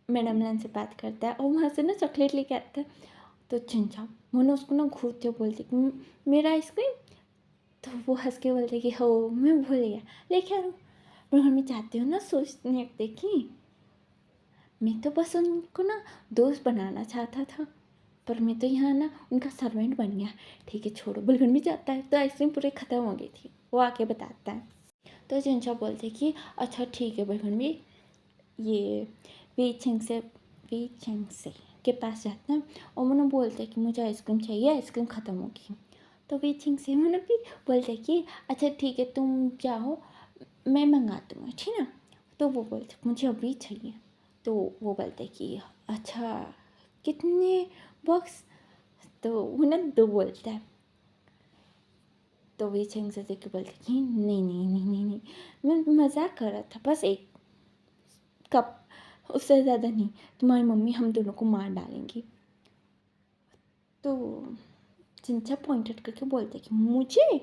मैडम लाइन से बात करता है और वहाँ से ना चॉकलेट लेके आता है। तो चिंचा वो ना उसको ना घूरते बोलती कि मेरा आइसक्रीम। तो वो हंस के बोलते कि हो मैं भूल गया, लेके आ रहा हूँ। पर हम चाहते हो ना सोचने लगते कि मैं तो बस उनको ना दोस्त बनाना चाहता था, पर मैं तो यहाँ ना उनका सर्वेंट बन गया। ठीक है छोड़ो, बुलगुन भी जाता है तो आइसक्रीम पूरी ख़त्म हो गई थी, वो आके बताता है। तो चिंचा बोलते कि अच्छा ठीक है बुलगुन भी, ये वी चेंग से के पास जाता है और उन्होंने बोलते कि मुझे आइसक्रीम चाहिए, आइसक्रीम ख़त्म होगी। तो वी चिंग से उन्होंने भी बोलते कि अच्छा ठीक है तुम जाओ, मैं मंगा दूँगा, ठीक ना। तो वो बोलते मुझे अभी चाहिए। तो वो बोलते कि अच्छा कितने बॉक्स। तो वो ना दो बोलता है। तो वे चंग से देख के बोलते कि नहीं नहीं नहीं नहीं नहीं, मैं मजाक कर रहा था, बस एक कप, उससे ज़्यादा नहीं, तुम्हारी मम्मी हम दोनों को मार डालेंगी। तो चिंचा पॉइंटेड करके बोलते कि मुझे।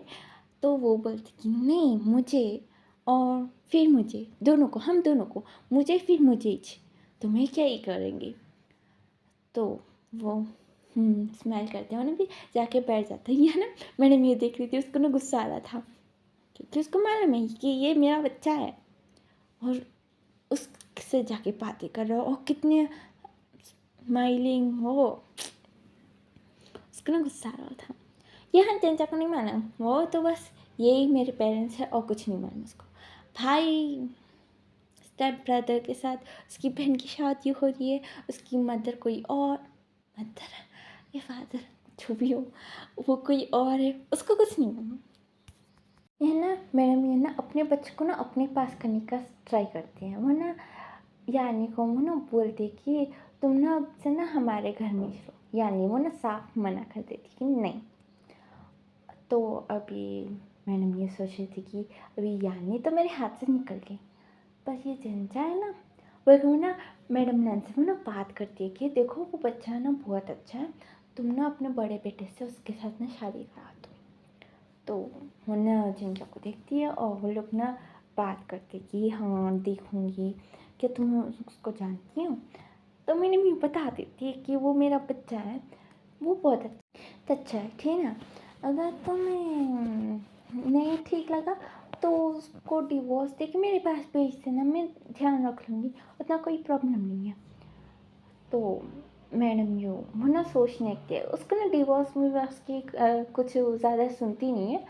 तो वो बोलते कि नहीं मुझे, और फिर मुझे, दोनों को, हम दोनों को, मुझे फिर मुझे ही, तुम्हें क्या ही करेंगे। तो वो स्माइल करते हैं, उन्हें भी जाके बैठ जाता है। ये ना मैडम ये देख रही थी, उसको ना गुस्सा आ रहा था क्योंकि उसको मालूम है कि ये मेरा बच्चा है और उससे जाके बातें कर रहा है और कितने स्माइलिंग हो, उसको ना गुस्सा आ रहा था। यहाँ चंचा को नहीं माना, वो तो बस यही मेरे पेरेंट्स है और कुछ नहीं माना उसको। भाई स्टेप ब्रदर के साथ उसकी बहन की शादी हो रही है, उसकी मदर कोई और, मदर या फादर जो भी हो, वो कोई और है, उसको कुछ नहीं मालूम। यह ना मैडम ये ना अपने बच्चे को ना अपने पास करने का ट्राई करते हैं। वो ना यानी को वो ना बोलते कि तुम ना अब से ना हमारे घर में रहो, यानी वो ना साफ मना कर देती कि नहीं। तो अभी मैडम ये सोच रही थी कि अभी यानी तो मेरे हाथ से निकल गई, पर ये चंचा है ना, वो ना मैडम नैन से वो ना बात करती है कि देखो वो बच्चा ना बहुत अच्छा है, तुम ना अपने बड़े बेटे से उसके साथ ना शादी करा दो। तो वो ना चंचा को देखती है और वो लोग ना बात करते कि हाँ देखूँगी, क्या तुम उसको जानती हो। तो मैंने भी बता देती है कि वो मेरा बच्चा है, वो बहुत अच्छा है, ठीक है ना। अगर तुम्हें नहीं ठीक लगा तो उसको डिवोर्स दे के मेरे पास भेज देना, मैं ध्यान रख लूँगी, उतना कोई प्रॉब्लम नहीं है। तो मैडम यो वो ना सोचने लगती है, उसको ना डिवोर्स में बस की कुछ ज़्यादा सुनती नहीं है,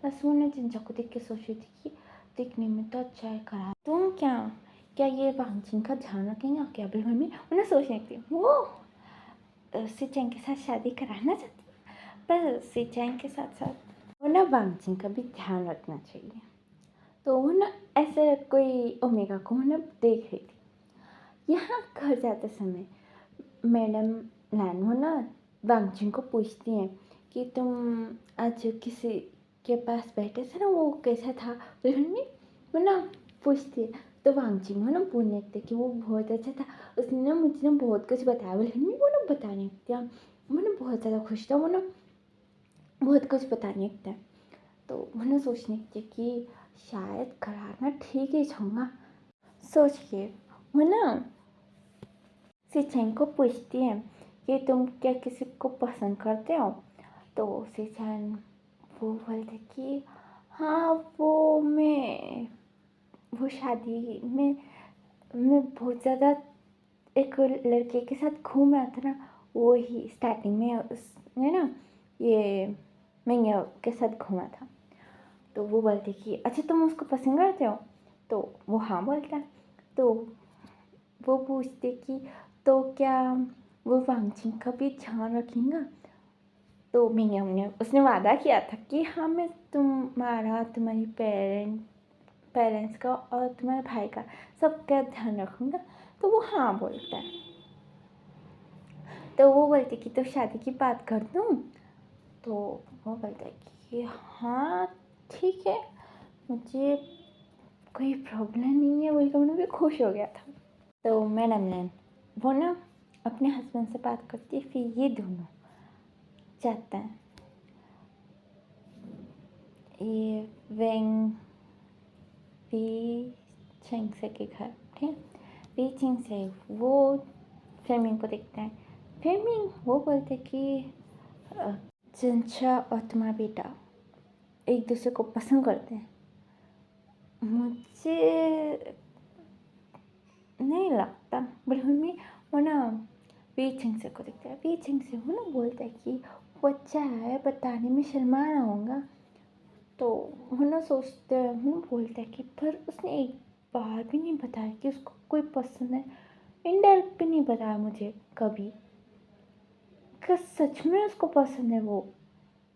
बस वो ना जिंजा को देख के सोच रही थी कि दिखने में तो अच्छा है, करा तुम क्या क्या ये वांगचिंग का ध्यान रखेंगे क्या बिल्कुल में। वो ना सोचने लगती है वो सिचेंग के साथ शादी कराना चाहती है, पर सिचेंग के साथ साथ वो ना वांगचिंग का भी ध्यान रखना चाहिए। तो वो ना ऐसे कोई ओमेगा को वो ना देख रही थी। यहाँ घर जाते समय मैडम लैन वो ना वांगचिंग को पूछती हैं कि तुम आज किसी के पास बैठे थे ना, वो कैसा था बिल्कुल में, वो ना पूछती है। तो वांगचिंग वो ना बोलने लगते कि वो बहुत अच्छा था, उसने ना मुझे ना बहुत कुछ बताया बिल्कुल में, वो ना बताने लगता है, वो ना बहुत ज़्यादा खुश था, वो ना बहुत कुछ बताने लगता है। तो वो ना सोचने लगती है कि शायद कराना ठीक ही छूँगा सोच के। वो ना सिचेंग को पूछती है कि तुम क्या किसी को पसंद करते हो। तो सिचेंग वो बोलते कि हाँ वो मैं वो शादी में मैं बहुत ज़्यादा एक लड़के के साथ घूम रहा था ना, वो ही स्टार्टिंग में उसने ना ये मैंगे के साथ घूमा था। तो वो बोलते कि अच्छा तुम उसको पसंद करते हो, तो वो हाँ बोलता है। तो वो पूछते कि तो क्या वो वांगचिंग का भी ध्यान रखेगा। तो मैंने उसने वादा किया था कि हाँ मैं तुम्हारी पेरेंट्स का और तुम्हारे भाई का सबका ध्यान रखूँगा। तो वो हाँ बोलता है। तो वो बोलते कि तो शादी की बात कर दूँ। तो वो बोलता है कि हाँ ठीक है, मुझे कोई प्रॉब्लम नहीं है, बोलकर उन्हें भी खुश हो गया था। तो मैडम ने वो ना अपने हस्बैंड से बात करती है, फिर ये दोनों जाते हैं ये वेंग वी छेंगसे के घर। ठीक है, वी छिंग से वो फेमिंग को देखते हैं। फेमिंग वो बोलते कि चंचा और तुम्हारा बेटा एक दूसरे को पसंद करते हैं। मुझे नहीं लगता, बिल्कुल भी। वो ना वी छिंग से को देखता है। वी छिंग से वो ना बोलता है कि बच्चा है, बताने में शर्मा रहा होगा। तो वो ना सोचते हैं, वो बोलता है कि पर उसने एक बार भी नहीं बताया कि उसको कोई पसंद है। इनडायरेक्ट भी नहीं बताया मुझे कभी। क्या सच में उसको पसंद है वो?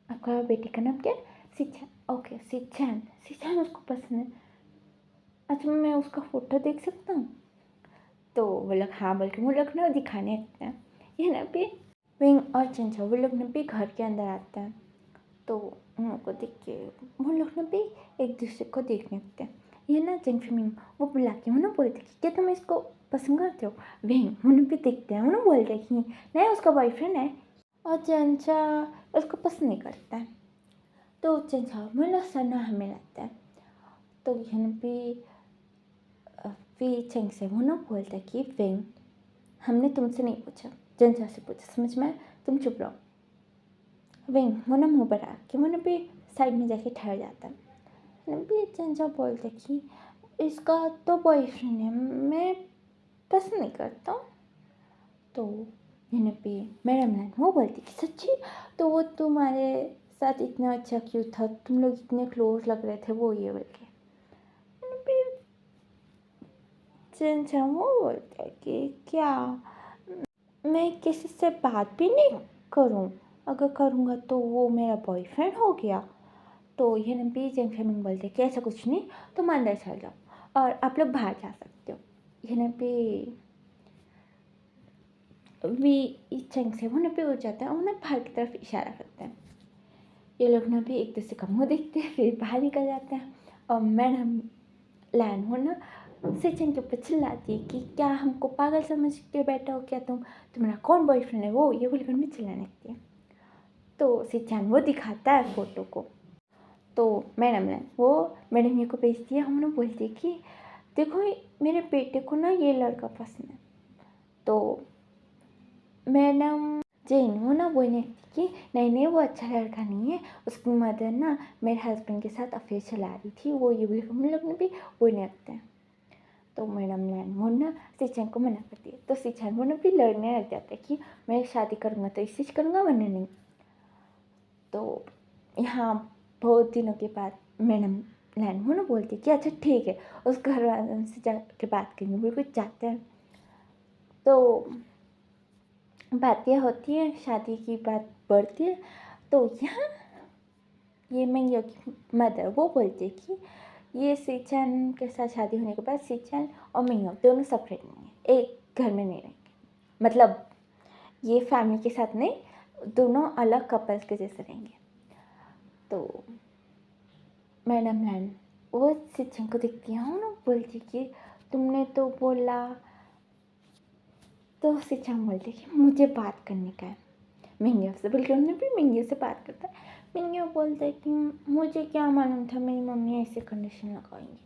आपका बेटे का नाम क्या है? सिचैन। ओके, सिचैन। सिचैन उसको पसंद है। अच्छा मैं उसका फ़ोटो देख सकता हूँ? तो वो लोग हाँ बोल के वो लोग ना दिखाने लगते हैं। ये ना भी विंग और चंचा वो लोग ना भी घर के अंदर आते हैं। तो उन लोग को देख के वो लोग ना भी एक दूसरे को देखने लगते हैं। ये ना जेंग फिमिंग वो बुला के वो ना बोलते कि क्या तुम इसको पसंद करते हो? विंग वो ना भी देखते हैं, वो ना बोलते हैं कि नहीं उसका बॉयफ्रेंड है। और चंचा उसको पसंद नहीं करता है। तो चंचा मतलब सना हमें लगता है। तो यहाँ पे वी चेंग से वो ना बोलता है कि विंग हमने तुमसे नहीं पूछा, चंचा से पूछा, समझ में आया? तुम चुप रहो। विंग वो ना मुँह बढ़ा के वो ना भी साइड में जाके ठहर जाता है। भी चंचा बोलता है कि इसका तो बॉयफ्रेंड है, मैं पसंद नहीं करता हूँ। तो यहाँ पे मैडम ने वो बोलती कि सच्ची? तो वो तुम्हारे साथ इतना अच्छा क्यों था, तुम लोग इतने क्लोज लग रहे थे, वो ये बोल के चंचा वो बोलता है कि क्या मैं किसी से बात भी नहीं करूं? अगर करूंगा तो वो मेरा बॉयफ्रेंड हो गया। तो ये भी जेंग फेमिंग बोलते कि ऐसा कुछ नहीं, तुम अंदर चल जाओ और आप लोग बाहर जा सकते हो। ये पे वी चेंग से वो पे उठ जाता है और उन्हें बाहर की तरफ इशारा करते हैं। ये लोग ना भी एक दूसरे का मुँह देखते हैं, फिर बाहर निकल जाते हैं। और मैडम लैन हो ना सिचन के ऊपर चिल्लाती है कि क्या हमको पागल समझ के बैठा हो क्या तुम? तुम्हारा कौन बॉयफ्रेंड है वो? ये बोलकर मैं चिल्लाने लगती है। तो सिचन वो दिखाता है फोटो को। तो मैडम लैन वो मैडम ये को भेजती है। हम लोग बोलती है कि देखो मेरे बेटे को ना ये लड़का पसंद है। तो मैडम जेन वो ना बोलने लगती कि नहीं नहीं वो अच्छा लड़का नहीं है, उसकी मदर ना मेरे हस्बैंड के साथ अफेयर चला रही थी, वो ये बोले। हम लोग ने भी बोलने लगते हैं। तो मैडम लैन वो ना सिचन को मना करती है। तो सिचन वो ना भी लड़ने लग जाता है कि मैं शादी करूँगा तो इससे करूँगा वरना नहीं। तो यहाँ बहुत दिनों के बाद मैडम लैन वो ना बोलती है कि अच्छा ठीक है, उस घर वालों से जाके बात करेंगे, बिल्कुल चाहते हैं। तो बातें होती हैं, शादी की बात बढ़ती है। तो यहाँ ये मैंगियो की मदर वो बोलती है कि ये सिचन के साथ शादी होने के बाद सिचन और मैंगियो दोनों सेपरेट नहीं है, एक घर में नहीं रहेंगे। मतलब ये फैमिली के साथ नहीं, दोनों अलग कपल्स के जैसे रहेंगे। तो मैडम लैन वो सिचन को देखती है ना, बोलती कि तुमने तो बोला। तो सिचन बोलती कि मुझे बात करने का है मिंगियो से, बल्कि उन्होंने भी मिंगियो से बात करता है। मिंगियो बोलता है कि मुझे क्या मालूम था मेरी मम्मी ऐसे कंडीशन लगाएंगी,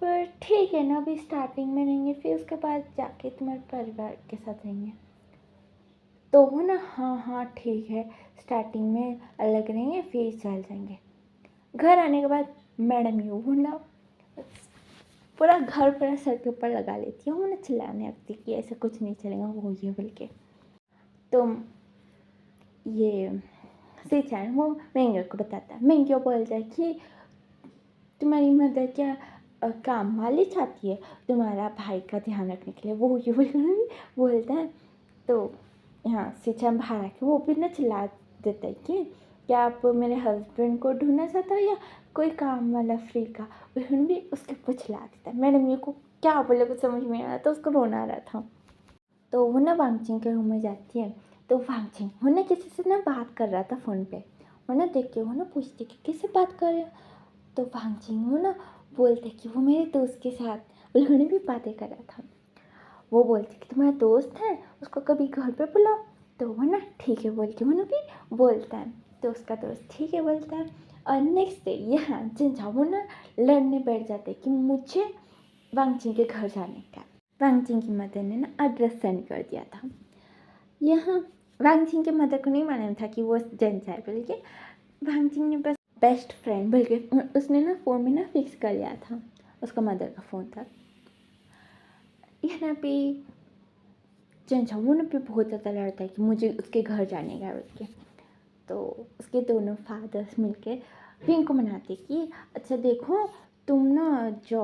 पर ठीक है ना, अभी स्टार्टिंग में रहेंगे, फिर उसके बाद जाके तुम्हारे परिवार के साथ रहेंगे। तो वो ना हाँ हाँ ठीक है, स्टार्टिंग में अलग रहेंगे फिर चल जाएंगे। घर आने के बाद मैडम यू वो ना पूरा घर पूरा सर के ऊपर लगा लेती है, वो ना चिल्लाने लगती कि ऐसा कुछ नहीं चलेगा, वो ये बोल के। तो ये सीचैन वो मेंग्यो को बताता है। मेंग्यो बोलता है कि तुम्हारी मदर क्या काम वाली चाहती है तुम्हारा भाई का ध्यान रखने के लिए, वो ये बोलता है। तो यहाँ सीचैन बाहर आके वो भी ना चिल्ला देता है कि क्या आप मेरे हस्बैंड को ढूंढना चाहते हो या कोई काम वाला फ्री का। उन्होंने भी उसके ऊपर चिल्ला देता है। मैंने मेरे को क्या बोले कुछ समझ में आ रहा था, उसको रोना आ रहा था। तो वो ना वांगचिंग के रूम में जाती है। तो वांगचिंग वो ना किसी से ना बात कर रहा था फ़ोन पे। वो ना देख के वो ना पूछती कि किससे बात कर रहे हो। तो वांगचिंग वो ना बोलते कि वो मेरे दोस्त के साथ उन्होंने भी बातें कर रहा था। वो बोलती कि तुम्हारा दोस्त है, उसको कभी घर पे बुलाओ। तो वो ना ठीक है बोल के वो ना भी बोलता है। तो उसका दोस्त ठीक है बोलता है। और नेक्स्ट डे यहाँ जिनचा वो ना लड़ने बैठ जाते हैं कि मुझे वांगचिंग के घर जाने का। वांगचिंग की मदर ने ना एड्रेस सेंड कर दिया था। यहाँ वांगचिंग के मदर को नहीं मालूम था कि वो जेंचा है बोल के। वांगचिंग ने बस बेस्ट फ्रेंड बोल के उसने ना फ़ोन में ना फिक्स कर लिया था, उसका मदर का फ़ोन था। यहाँ पे जेंचा वो ना पे बहुत ज़्यादा लड़ता है कि मुझे उसके घर जाने का बोल के। तो उसके दोनों फादर्स मिलके विंग को मनाते कि अच्छा देखो तुम ना जो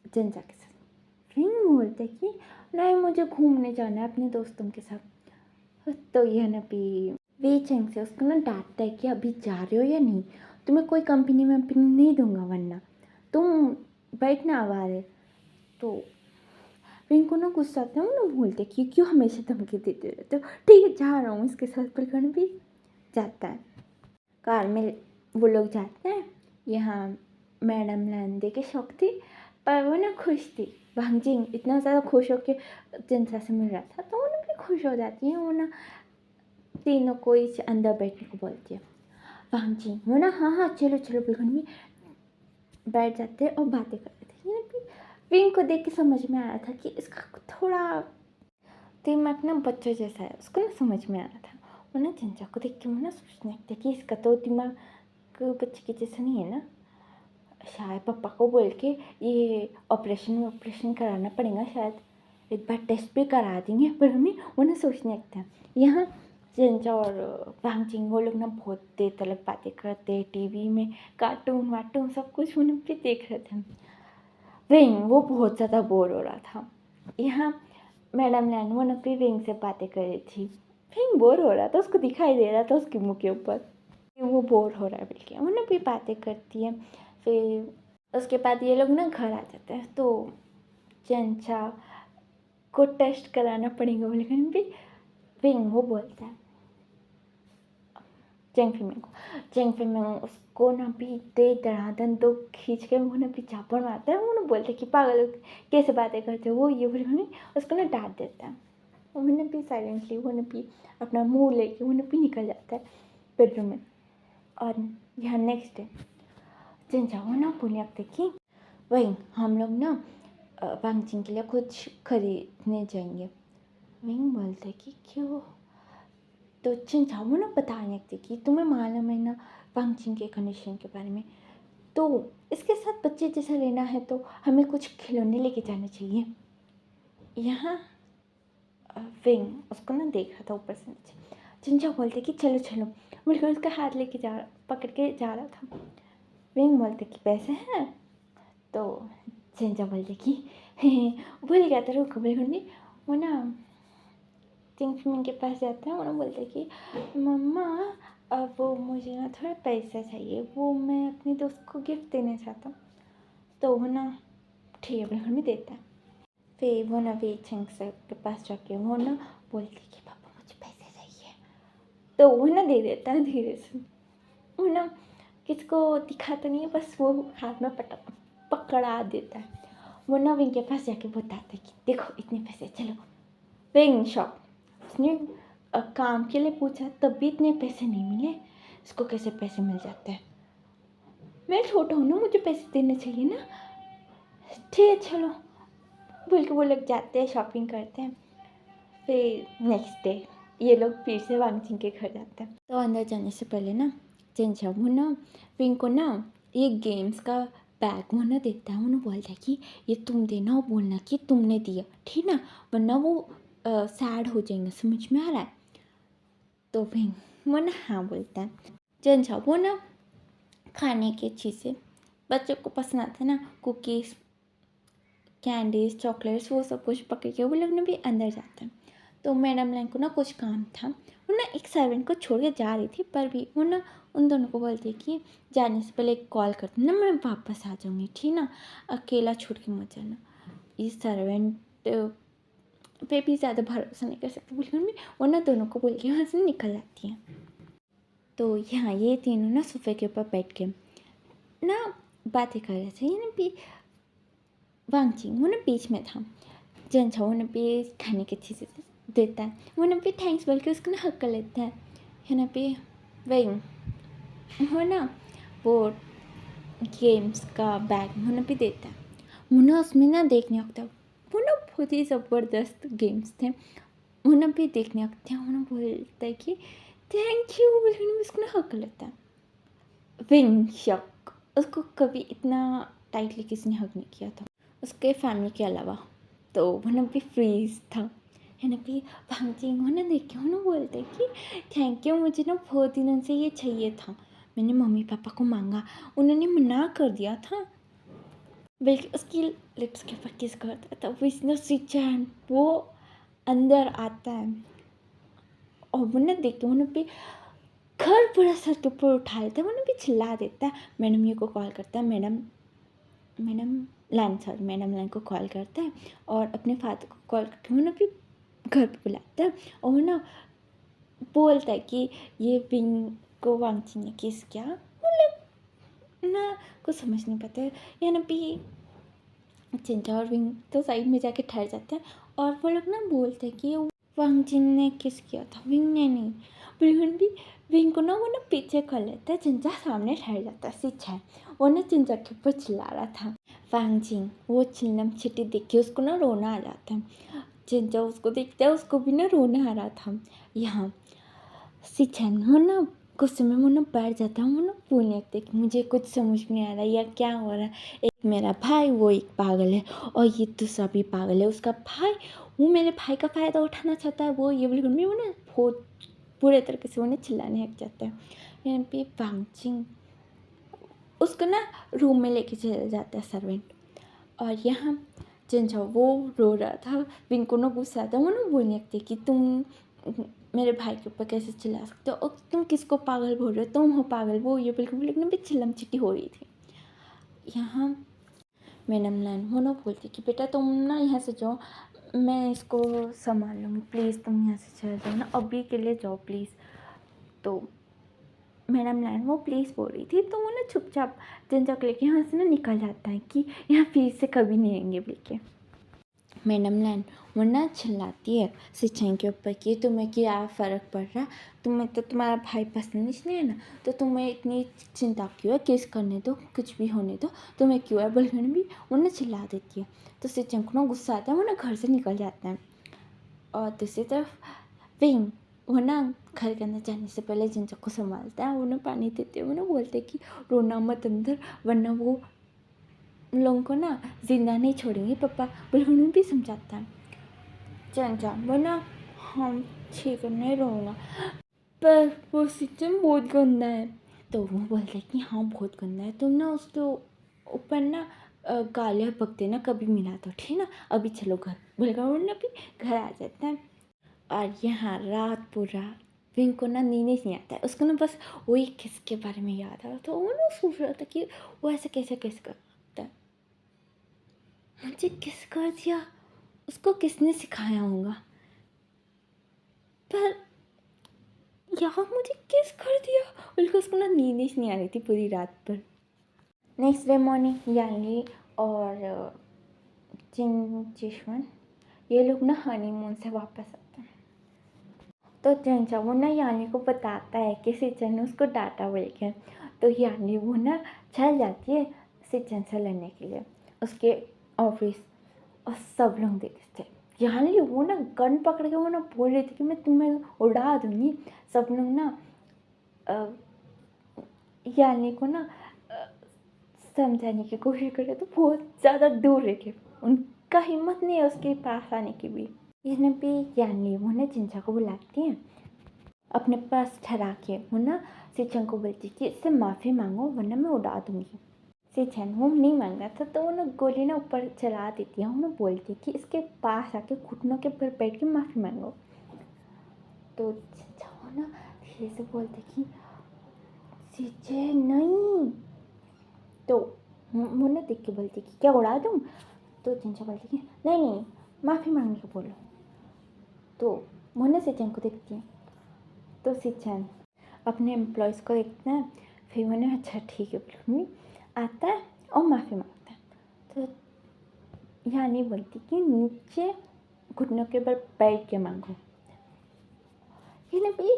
जेंचा के साथ। विंग बोलते कि नहीं मुझे घूमने जाना है अपने दोस्तों के साथ। तो यह ना भी वे चेंग से उसको ना डांटता है कि अभी जा रहे हो या नहीं, तुम्हें कोई कंपनी में नहीं दूंगा वरना तुम बैठना आवारे। तो विंग को ना गुस्सा आता है, वो ना बोलते कि क्यों हमेशा धमकी देते रहते हो, ठीक है जा रहा हूँ। इसके साथ पलकन भी जाता है। कार में वो लोग जाते हैं। यहाँ मैडम लैंडे के शौक थी पर वो ना खुश थी। वांगजिंग इतना ज़्यादा खुश हो के जिनसा से मिल रहा था तो वो ना भी खुश हो जाती है। वो ना तीनों को इस अंदर बैठने को बोलती है। वांगजिंग वो ना हाँ हाँ चलो चलो बिल्कुल भी बैठ जाते हैं और बातें करते थे। ये भी विंग को देख के समझ में आ रहा था कि इसका थोड़ा दिमाग ना बच्चों जैसा है, उसको ना समझ में आ रहा था। वो ना जिंजा को देख के वो ना सोचने लगता कि इसका तो दिमाग बच्चे के जैसा नहीं है ना, शायद पापा को बोल के ये ऑपरेशन कराना पड़ेगा, शायद एक बार टेस्ट भी करा देंगे। पर हमें वो ना सोचने लगता है। यहाँ जिंजा और वांगजिंग वो लोग ना बहुत देर तक बातें करते, टीवी में कार्टून वार्टून सब कुछ उन्हें भी देख रहे थे। विंग वो बहुत ज़्यादा बोर हो रहा था। यहाँ मैडम लैन वो ना भी विंग से बातें कर रही थी। विंग बोर हो रहा था, उसको दिखाई दे रहा था उसके मुँह के ऊपर वो बोर हो रहा है बोल के। वो ना भी बातें करती है। फिर उसके बाद ये लोग ना घर आ जाते हैं। तो चंचा को टेस्ट कराना पड़ेगा बोले भी विंग वो बोलता है चेंग फिमिंग उसको ना भी दे दरादन तो खींच के वो ना भी चापड़ मारता है। वो ना बोलते कि पागल कैसे बातें करते हो, वो ये बोले उसको ना डांट देता है। वो ना भी साइलेंटली वो ना भी अपना मुंह लेके वो ना भी निकल जाता है बेडरूम में। और यहाँ नेक्स्ट डे जिनजा वो ना बोलने लगते कि वही हम लोग ना वांगजिंग के लिए कुछ खरीदने जाएंगे। विंग बोलते कि क्यों। तो जिनजा वो ना बताने लगते कि तुम्हें मालूम है ना वांगजिंग के कंडीशन के बारे में, तो इसके साथ बच्चे जैसा रहना है तो हमें कुछ खिलौने लेके जाने चाहिए। यहाँ विंग उसको ना देख रहा था ऊपर से नीचे। जिनजा बोलते कि चलो चलो बोलकर उसका हाथ लेके पकड़ के जा रहा था। विंग बोलते कि पैसे हैं। तो जिनजा बोलते कि भूल गया था रुको बिल्कुल। वो ना चिंग फिमिंग के पास जाता है। वो ना बोलते कि मम्मा अब वो मुझे ना थोड़ा पैसा चाहिए, वो मैं अपने दोस्त को गिफ्ट देना चाहता हूँ। तो वो ना ठीक है बिल्कुल भी देता है। फिर वो ना वे चिंग सर के पास जाके वो ना बोलती कि पापा मुझे पैसे चाहिए। तो वो ना दे देता है धीरे से। वो ना किसको दिखाता नहीं है, बस वो हाथ में पकड़ा देता है। वो ना विंग के पास जाके बताता है कि देखो इतने पैसे चलो। विंग शॉक, उसने काम के लिए पूछा तब भी इतने पैसे नहीं मिले, इसको कैसे पैसे मिल जाते हैं। मैं छोटा हूँ ना, मुझे पैसे देने चाहिए ना। ठीक है चलो बोल के वो लोग जाते हैं, शॉपिंग करते हैं। फिर नेक्स्ट डे ये लोग फिर से वांगजिंग के घर जाते हैं। तो अंदर जाने से पहले ना जिनजा वो ना विंग को ना ये गेम्स का बैग वो ना देता है, उन्हें बोलता है कि ये तुम देना और बोलना कि तुमने दिया, ठीक ना, वरना वो सैड हो जाएंगे, समझ में आ रहा है। तो फिर वो ना हाँ बोलता है। जंजा वो ना खाने की चीज़ें बच्चों को पसंद आता है ना, कुकीज़, कैंडीज, चॉकलेट्स, वो सब कुछ पकड़ के वो लोग ना भी अंदर जाते हैं। तो मैडम लाइन को ना कुछ काम था, वो ना एक सर्वेंट को छोड़ के जा रही थी, पर भी वो ना उन दोनों को बोलती कि जाने से पहले एक कॉल करती ना, मैं वापस आ जाऊँगी, ठीक ना, अकेला छोड़ के मत जाना। इस सर्वेंट पे भी ज़्यादा भरोसा नहीं कर सकती, बिल्कुल भी। वो ना दोनों को बोल के वहाँ से निकल जाती हैं। तो यहाँ ये तीनों ना सोफे के ऊपर बैठ के ना बातें कर रहे थे, ना भी वांगचिंग वो ना बीच में था। जंछा वो ना भी खाने की चीज़ें देता है, वो ना भी थैंक्स बोल के उसको ना हक कर लेता है ना भी। वही वो ना वो गेम्स का बैग वो ना भी देता है, वो ना उसमें ना देखने लगता है, वो ना बहुत ही ज़बरदस्त गेम्स थे, वो ना भी देखने लगते हैं। वो ना बोलता है कि थैंक यू बोल के उसको ना हक कर लेता है। विंग शक उसको कभी इतना टाइटली किसी ने हक नहीं किया था उसके फैमिली के अलावा। तो वो ना भी फ्रीज था, है ना भी भांगचिंग हो ना देख के हो ना बोलते कि थैंक यू, मुझे ना बहुत दिनों से ये चाहिए था, मैंने मम्मी पापा को मांगा, उन्होंने मना कर दिया था। बल्कि उसकी लिप्स के ऊपर किस करता था, वो इतना स्विचन वो अंदर आता है और वो ना देख के वो ना भी घर पूरा सर के ऊपर उठा लेता है, वो ना भी चिल्ला देता है। मैडम ये को कॉल करता है, मैडम लाइन को कॉल करता है और अपने फादर को कॉल करके वो ना भी घर पे बुलाता है। और वो ना बोलता है कि ये विंग को वांगची ने किस किया, वो लोग ना कुछ समझ नहीं पाते। या ना भी चिंटा और विंग तो साइड में जाके ठहर जाते हैं और वो लोग ना बोलते हैं कि वांगजिन ने किस किया था, विंग ने नहीं। बिल्कुल भी विंग को ना वो ना पीछे कर लेता है, चिंचा सामने ठहर जाता है, सिच है। वो ना चिंचा के ऊपर चिल्ला रहा था। वांगजिन वो चिल्लम चिट्टी देख के उसको ना रोना आ जाता है, चिंचा उसको देखता है, उसको भी ना रोना आ रहा था। यहाँ सिचन हो ना गुस्से में वो ना बैठ जाता है, वो ना बोलने लगता है कि मुझे कुछ समझ नहीं आ रहा या क्या हो रहा है, एक मेरा भाई वो एक पागल है और ये दूसरा भी पागल है, उसका भाई वो मेरे भाई का फ़ायदा उठाना चाहता है, वो ये बिल्कुल वो ना बहुत बुरे तरीके से वो ना चिल्लाने लग जाता है। यहाँ पे वांगचिंग उसको ना रूम में लेके चला जाता है सर्वेंट। और यहाँ जिनजा वो रो रहा था, विंग को ना गुस्सा आता है, वो ना बोलने लगती है कि तुम मेरे भाई के ऊपर कैसे चिल्ला सकते हो और तुम किसको पागल बोल रहे हो, तुम हो पागल, वो ये बिल्कुल लेकिन भी चिल्लम चिट्टी हो रही थी। यहाँ मैडम लाइन वो ना बोलती कि बेटा तुम ना यहाँ से जाओ, मैं इसको संभाल लूँगी, प्लीज़ तुम यहाँ से चले जाओ ना, अभी के लिए जाओ प्लीज़। तो मैडम लाइन वो प्लीज़ बोल रही थी, तो वो ना चुपचाप जंजक लेके यहाँ से ना निकल जाता है कि यहाँ फिर से कभी नहीं आएंगे बोल के। मैडम लाइन वो ना चिल्लाती है सिंचाई के ऊपर कि तुम्हें क्या फ़र्क पड़ रहा, तुम्हें तो तुम्हारा भाई पसंद नहीं है ना, तो तुम्हें इतनी चिंता क्यों है, केस करने दो, कुछ भी होने दो, तुम्हें क्यों है बल्कि भी वो ना चिल्ला देती है। तो सिंचाई को ना गुस्सा आता है, वो ना घर से निकल जाता है। और दूसरी तरफ विंग वो ना घर के अंदर जाने से पहले जिंजा को संभालता है, वो ना पानी देते हैं, वो ना बोलते कि रोना मत अंदर, वरना वो लोगों को ना जिंदा नहीं छोड़ेंगे पापा, बिल्कुल भी समझाता है। जिंजा वो ना हम ठीक है नहीं रहूँगा, पर वो सिस्टम बहुत गंदा है। तो वो बोलते हैं कि हाँ बहुत गंदा है, तुम ना उसके ऊपर ना गालियाँ बकते ना कभी मिला तो ठीक ना, अभी चलो घर बोलेगा, वो ना भी घर आ जाता है। और यहाँ रात पूरा विंग को ना नींद ही नहीं आता है, उसको ना बस वही किसके बारे में याद आ रहा था, वो ना सोच रहा था कि वो ऐसे कैसे कर सकता है, मुझे किस कर दिया, उसको किसने सिखाया होगा, पर यहाँ मुझे किस कर दिया, बल्कि उसको ना नींद ही नहीं आ रही थी पूरी रात पर। नेक्स्ट डे मॉर्निंग यानी और जिन जिशवन ये लोग ना हनीमून से वापस आते हैं। तो चंचा वो ना यानी को बताता है कि सिचन ने उसको डांटा बोल के, तो यानी वो ना चल जाती है सिचन से लड़ने के लिए उसके ऑफिस, और सब लोग देखते थे। यानी वो ना गन पकड़ के वो ना बोल रही थी कि मैं तुम्हें उड़ा दूँगी। सब लोग ना यानी को ना समझाने की कोशिश करे तो बहुत ज़्यादा दूर रह के उनका हिम्मत नहीं है उसके पास आने की भी। इसने भी ज्ञान ली वो ना चिंचा को बुलाती हैं अपने पास ठहरा के। वो ना सिचन को बोलती कि इससे माफ़ी मांगो वरना मैं उड़ा दूंगी। सिचन वो नहीं मांग रहा था तो वो ना गोली ना ऊपर चला देती है। वो ना बोलती कि इसके पास आके घुटनों के ऊपर बैठ के माफ़ी मांगो। तो चिंचा वो ना धीरे से बोलते कि सिचन नहीं। तो वो ना देख के बोलती कि क्या उड़ा दूँ। तो चिंचा बोलती कि नहीं नहीं माफ़ी मांगने को बोलो। तो वो ना सिचन को देखती है तो सिचन अपने एम्प्लॉयज़ को देखता है। फिर वो ना अच्छा ठीक है बोलूँगी आता है और माफ़ी मांगता है। तो यहाँ नहीं बोलती कि नीचे घुटनों के बल बैठ के मांगो। ये ना भी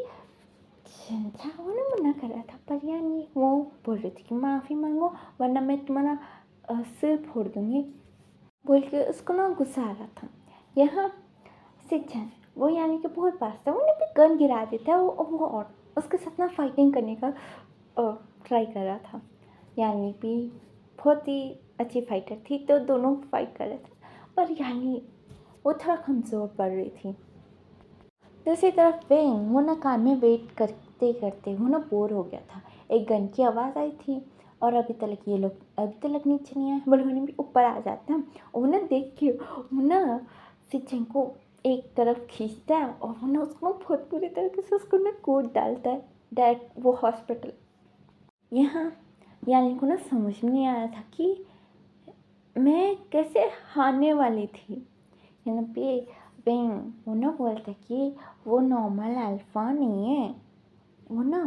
चिंचा वो ना मना कर रहा था पर यहाँ नहीं वो बोल रही थी कि माफ़ी मांगो वरना मैं तुम्हारा सिर फोड़ दूँगी बोल के उसको ना गुस्सा आ रहा था। यहाँ सिचन वो यानी कि बहुत पास था। उन्हें भी गन गिरा देता है वो और उसके साथ ना फाइटिंग करने का ट्राई कर रहा था। यानी भी बहुत ही अच्छी फाइटर थी तो दोनों फाइट कर रहे थे पर यानी वो थोड़ा कमज़ोर पड़ रही थी। दूसरी तरफ वेंग वो ना कार में वेट करते करते वो ना बोर हो गया था। एक गन की आवाज़ आई थी और अभी तक नीचे नहीं आए। बड़ों भी ऊपर आ जाते हैं और वो ना देख के वो ना सिचन को एक तरफ खींचता है और वो ना उसको बहुत बुरी तरीके से उसको ना कूद डालता है डायरेक्ट वो हॉस्पिटल। यहाँ यानी को ना समझ में नहीं आया था कि मैं कैसे हारने वाली थी। यहाँ पे वेंग वो ना बोलता कि वो नॉर्मल अल्फ़ा नहीं है वो ना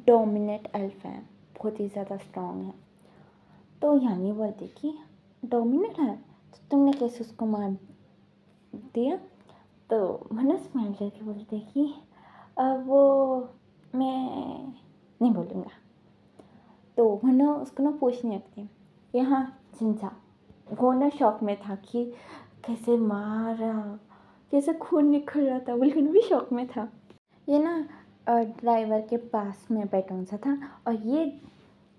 डोमिनेट अल्फ़ा है बहुत ही ज़्यादा स्ट्रॉन्ग है। तो यानी बोलते कि डोमिनेट है तो तुमने कैसे उसको मार दिया। तो मनस स्माइल करके बोलते कि वो मैं नहीं बोलूँगा। तो मनो उसको ना पूछने लगती यहाँ चिंचा वो ना शौक में था कि कैसे मारा कैसे खून निकल रहा था बिल्कुल भी शौक में था। ये ना ड्राइवर के पास में बैठा सा था और ये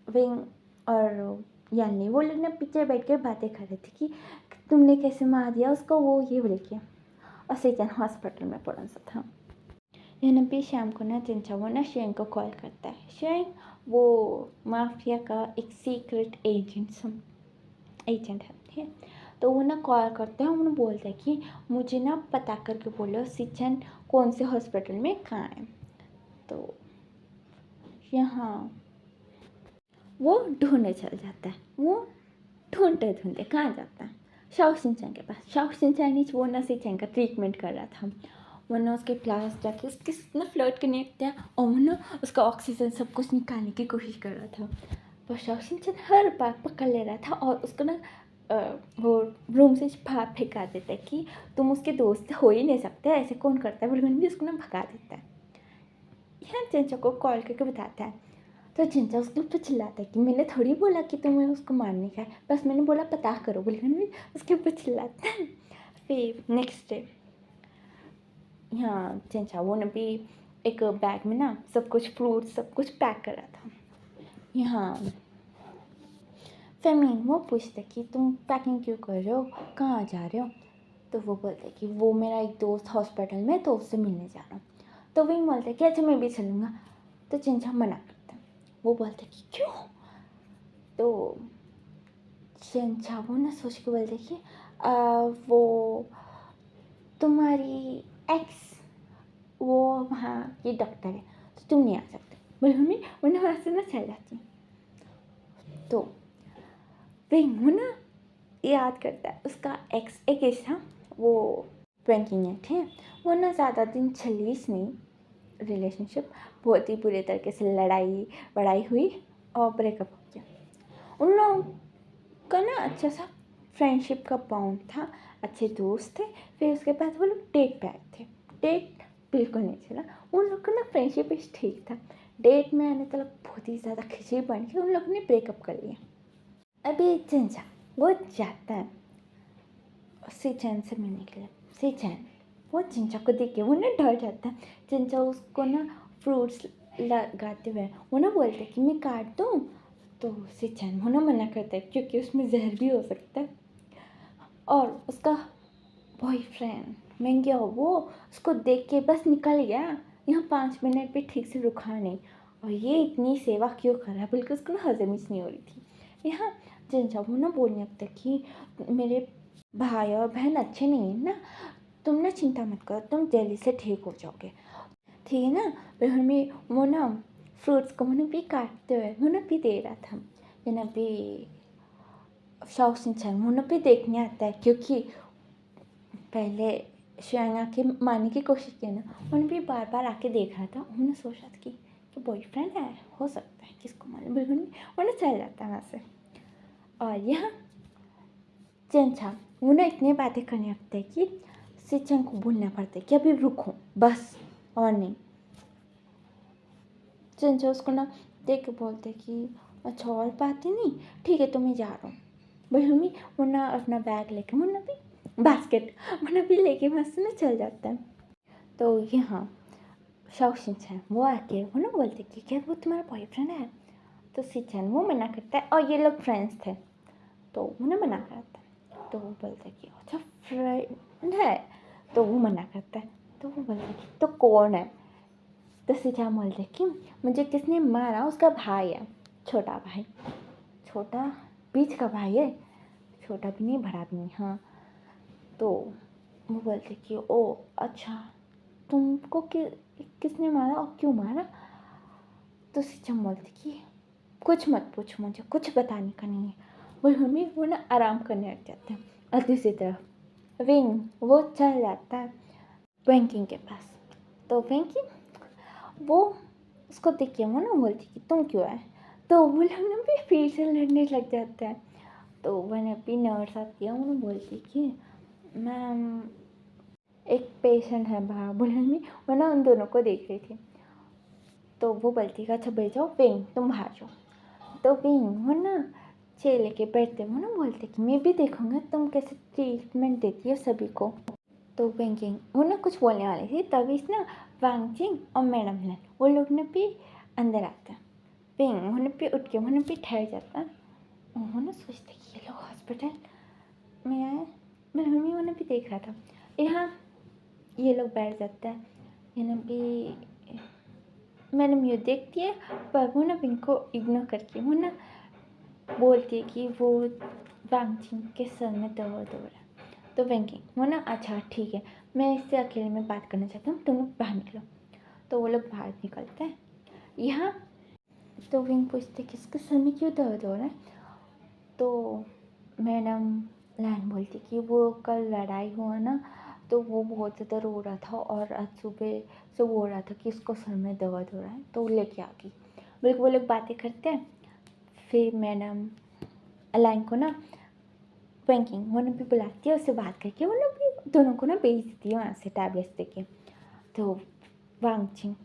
विंग और यानी वो लोग ना पीछे बैठ के बातें कर रहे थे कि तुमने कैसे मार दिया उसको वो ये बोल के। और सिचन हॉस्पिटल में पड़ा सा था। यहाँ भी शाम को ना चिंचा वो ना शेंग को कॉल करता है। शेंग वो माफिया का एक सीक्रेट एजेंट है ठीक है। तो वो ना कॉल करते हैं उन्हें बोलते हैं कि मुझे ना पता करके बोलो सिचन कौन से हॉस्पिटल में कहाँ है। तो यहाँ वो ढूंढने चल जाता है। वो ढूंढते ढूंढते कहाँ जाता है शाओ सिंचन के पास। शाओ सिंचन वो ना सिचन का ट्रीटमेंट कर रहा था। वो ना उसके क्लास जाके उसके ना फ्लर्ट करने लगता है और वो ना उसका ऑक्सीजन सब कुछ निकालने की कोशिश कर रहा था। पर शाओ सिंचन हर बात पकड़ ले रहा था और उसको ना वो रूम से बाहर फेंका देता है कि तुम उसके दोस्त हो ही नहीं सकते ऐसे कौन करता है बोल भी उसको ना भगा देता है। यहाँ चिंचा को कॉल करके बताता है तो चिंचा उसके ऊपर चिल्लाता है कि मैंने थोड़ी बोला कि तुम्हें उसको मारने का है बस मैंने बोला पता करो बोलकर भी उसके ऊपर चिल्लाता है। फिर नेक्स्ट डे यहाँ चिंचा वो ने भी एक बैग में ना सब कुछ फ्रूट सब कुछ पैक करा था। यहाँ फेमिन वो पूछते कि तुम पैकिंग क्यों कर रहे हो कहाँ जा रहे हो। तो वो बोलते कि वो मेरा एक दोस्त हॉस्पिटल में तो उससे मिलने जा रहा हूँ। तो वही बोलते कि अच्छा मैं भी चलूँगा। तो चिंचा मना करता वो बोलते कि क्यों। तो चिंचा वो ना सोच के बोलते कि वो तुम्हारी एक्स वो वहाँ की डॉक्टर है तो तुम नहीं आ सकते बोले मम्मी उन्हें वहाँ से ना चल जाती। तो विंग वो ना याद करता है उसका एक्स एक एज था वो 28 है। वो ना ज़्यादा दिन चलीस नहीं रिलेशनशिप बहुत ही बुरे तरीके से लड़ाई हुई और ब्रेकअप हो गया। उन लोगों का ना अच्छा सा फ्रेंडशिप का बॉन्ड था अच्छे दोस्त थे। फिर उसके बाद वो लोग डेट पे आए थे। डेट बिल्कुल नहीं चला उन लोग का ना फ्रेंडशिप ठीक था। डेट में आने तक बहुत ही ज़्यादा खिचड़ी बन के उन लोगों ने ब्रेकअप कर लिया। अभी चिंचा वो जाता है सिचन से मिलने के लिए। सिचन वो चिंचा को देख के वो ना डर जाता है। चिंचा उसको ना फ्रूट्स लगाते हुए वो ना बोलते कि मैं काट दूँ तो सिचन वो ना मना करता है क्योंकि उसमें जहर भी हो सकता है। और उसका बॉयफ्रेंड मैं वो उसको देख के बस निकल गया, यहाँ 5 मिनट भी ठीक से रुका नहीं। और ये इतनी सेवा क्यों कर रहा है, बल्कि उसको ना हजम नहीं हो रही थी। यहाँ जिनचा वो ना बोलने लगता है कि मेरे भाई और बहन अच्छे नहीं है ना, तुम ना चिंता मत करो, तुम जल्दी से ठीक हो जाओगे, ठीक है ना। फिर हमें वो ना फ्रूट्स को वो ना भी काटते हुए वो ना भी दे रहा था। ये ना भी शाओ शिनचैन वो ना भी देखने आता है, क्योंकि पहले शियांग आके मारने की कोशिश की ना, उन्हें भी बार बार आके देख रहा था। उन्होंने सोचा था कि बॉयफ्रेंड है, हो सकता है किसको मालूम, बिल्कुल उन्हें चल जाता है वहाँ से। और यहाँ चेंचा वो ना इतनी बातें करने लगते हैं कि सिचन को बोलना पड़ता है कि अभी रुको बस, और नहीं। चेंचा उसको ना देख के बोलते कि अच्छा और बातें नहीं, ठीक है तो मैं जा रहा हूँ। भाई मम्मी वो ना अपना बैग लेके मुन्ना भी बास्केट मुन्ना भी लेके मस्त ना चल जाता है। तो यहाँ शाओ शिनचैन वो आके वो ना बोलते कि क्या वो तुम्हारा बॉयफ्रेंड है। तो शिनचैन वो मना करता है, और ये लोग फ्रेंड्स थे तो वो ना मना करता है। तो वो बोलता है कि अच्छा फ्रेंड है, तो वो मना करता है। तो वो बोलता है कि तो कौन है। तो शिनचैन बोलते हैं कि मुझे किसने मारा, उसका भाई है, छोटा भाई, छोटा बीच का भाई है, छोटा भी नहीं बड़ा भी नहीं। हाँ तो वो बोलते कि ओ अच्छा, तुमको किसने मारा और क्यों मारा। तो सिचम बोलती कि कुछ मत पूछ, मुझे कुछ बताने का नहीं है। वो मम्मी वो ना आराम करने लग जाते हैं। और दूसरी तरफ विंग वो चल जाता है बैंकिंग के पास। तो बैंकिंग वो उसको देख के वो ना बोलती कि तुम क्यों आए। तो वो लोग ना भी फिर से लड़ने लग जाता है। तो मैंने अपनी नर्स आती है, उन्हें बोलती कि मैम एक पेशेंट है बाहर, बुलहन में वो ना उन दोनों को देख रही थी। तो वो बोलती है अच्छा बैठ जाओ विंग, तुम बाहर जाओ। तो विंग वो ना चेयर लेके बैठते वो ना बोलते कि मैं भी देखूंगा तुम कैसे ट्रीटमेंट देती हो सभी को। तो बैंकिंग वो ना कुछ बोलने वाली थी, तभी ना वांगचिंग और मैडम लन वो लोग ने भी अंदर आता है। विंग उन्होंने भी उठ के उन्होंने भी ठहर जाता है। उन्होंने सोचते कि ये लोग हॉस्पिटल में आए, मैं मम्मी उन्हें भी देख रहा था। यहाँ ये लोग बैठ जाता है। यहाँ भी मैडम ये देखती है, पर वो ना विंग को इग्नोर करके वो ना बोलती है कि वो वांगचिंग के सर में दर्द हो रहा है। तो वेंकिंग वो ना अच्छा ठीक है, मैं इससे अकेले में बात करना चाहता हूँ, तुम लोग बाहर निकलो। तो वो लोग बाहर निकलते हैं। यहाँ तो विंग पूछते किसके सर में क्यों दर्द हो रहा है। तो मैडम लैन बोलती कि वो कल लड़ाई हुआ ना, तो वो बहुत ज़्यादा रो रहा था और आज सुबह से बोल रहा था कि उसको सर में दर्द हो रहा है, तो लेके आ गई। बिल्कुल वो लोग बातें करते हैं। फिर मैडम अलाइन को ना बैंकिंग वो भी बुलाती है, उससे बात करके वो लोग भी दोनों को ना भेज देती है वहाँ से टैबलेट्स देके। तो वांगचिंग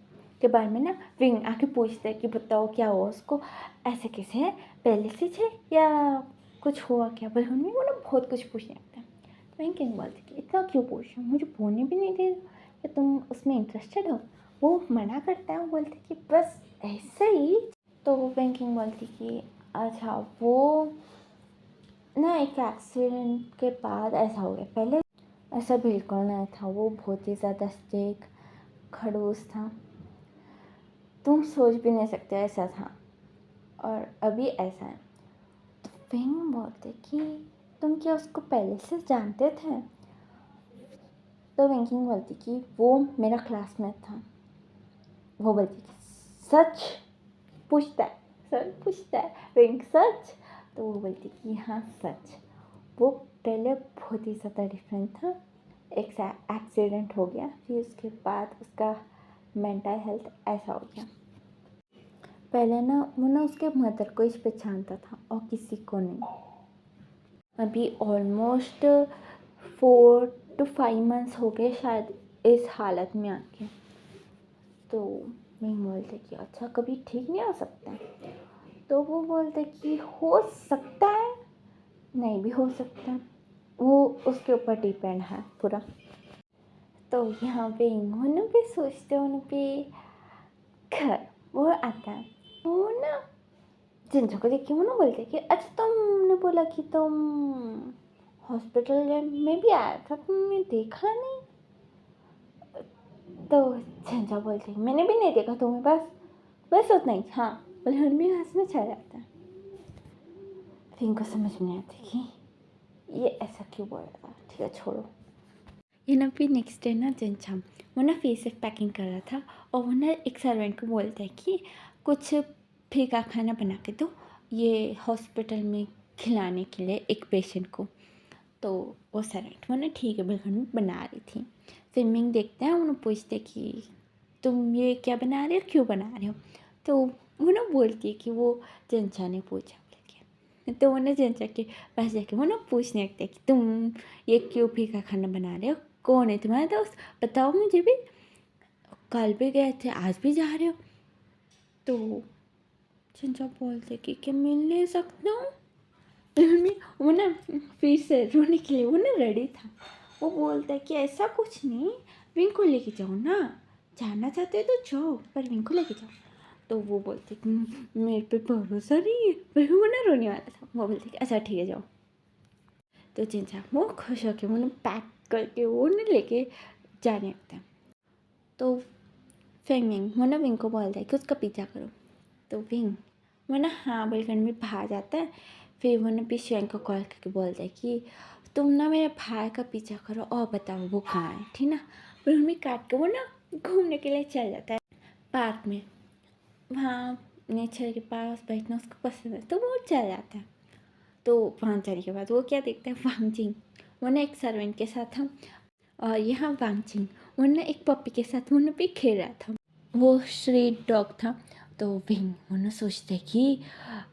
के बारे में ना विंग आके पूछते हैं कि बताओ क्या हुआ उसको, ऐसे कैसे है, पैरालिसिस है या कुछ हुआ क्या, पर उन्हें वो ना बहुत कुछ पूछने लगता है। तो बैंकिंग बोलती कि इतना क्यों पूछ रहे हो, मुझे बोलने भी नहीं दे रहे कि तुम उसमें इंटरेस्टेड हो। वो मना करता है, वो बोलते कि बस ऐसे ही। तो वो बैंकिंग बोलती कि अच्छा वो ना एक एक्सीडेंट के बाद ऐसा हो गया, पहले ऐसा बिल्कुल नहीं था, वो बहुत ही ज़्यादा स्ट्रिक्ट खड़ूस था, तुम सोच भी नहीं सकते ऐसा था, और अभी ऐसा है। तो फिंग बोलते कि तुम क्या उसको पहले से जानते थे। तो विंकिंग बोलती कि वो मेरा क्लासमेट था। वो बोलती कि सच, पूछता है सर, पूछता है विंग सच। तो वो बोलती कि हाँ सच, वो पहले बहुत ही ज़्यादा डिफरेंट था, एक एक्सीडेंट हो गया, फिर उसके बाद उसका मेंटल हेल्थ ऐसा हो गया। पहले ना वो ना उसके मदर को ही पहचानता था और किसी को नहीं। अभी ऑलमोस्ट 4 to 5 मंथ्स हो गए शायद इस हालत में आके। तो मैं बोलते कि अच्छा कभी ठीक नहीं हो सकता। तो वो बोलते कि हो सकता है, नहीं भी हो सकता है, वो उसके ऊपर डिपेंड है पूरा। तो यहाँ पे इन्होंने भी सोचते, उन पे घर वो आता है, वो ना जिंजो को देख के वो ना बोलते कि अच्छा तुमने बोला कि तुम हॉस्पिटल में भी आया था, तुमने देखा नहीं? तो झंझा बोलते मैंने भी नहीं देखा तुम्हें, बस उतना ही। हाँ, बोले उनमें हंसना छा जाता है। फिर इनको समझ में नहीं आता कि ये ऐसा क्यों बोल रहा था। ठीक है, छोड़ो। ये ना फिर नेक्स्ट डे ना झंझा वो ना फेस पैकिंग कर रहा था और वो ना एक सर्वेंट को बोलता है कि कुछ फीका खाना बना के दो ये हॉस्पिटल में खिलाने के लिए एक पेशेंट को। तो वो सर्वेंट वो ना ठीक है बिल्कुल बना रही थी। फिर मिंग देखते हैं, उन्हें पूछते कि तुम ये क्या बना रहे हो, क्यों बना रहे हो? तो वो ना बोलती है कि वो जनचा ने पूछा बोल के। तो वो ना जनचा के पास जाके वो ना पूछने लगते कि तुम ये क्यों फीका खाना बना रहे हो, कौन है तुम्हारा दोस्त, बताओ मुझे भी, कल भी गए थे आज भी जा रहे हो? तो जनचा बोलते कि क्या मिल नहीं सकता हूँ? वो ना फिर से रोने के लिए वो ना रेडी था। वो बोलता है कि ऐसा कुछ नहीं, विंग को लेके जाओ ना, जाना चाहते हो तो जाओ पर विंग को लेके जाओ। तो वो बोलते कि मेरे पे भरोसा नहीं है, पर वो ना रोने वाला था। वो बोलते कि अच्छा ठीक है जाओ। तो चिंचा वो खुश होके वो ना पैक करके वो ना लेके जाने लगता है। तो फेंग वो ना विंग को बोलता है कि उसका पीछा करो। तो विंग वो ना हाँ बोलकर में भाग जाता है। फिर वो ना भी श्वेंग को कॉल करके बोलता है कि तुम ना मेरे भाई का पीछा करो और बताओ वो कहाँ है, ठीक ना? फिर उनमें काट के वो ना घूमने के लिए चल जाता है पार्क में। वहाँ नेचर के पास बैठना उसको पसंद है तो वो चल जाता है। तो वहाँ जाने के बाद वो क्या देखता है, वांगजिंग वो ना एक सर्वेंट के साथ था और यहाँ वांगजिंग वो ना एक पप्पी के साथ वो ना भी खेल रहा था। वो स्ट्रीट डॉग था। तो विंग वो ना सोचते कि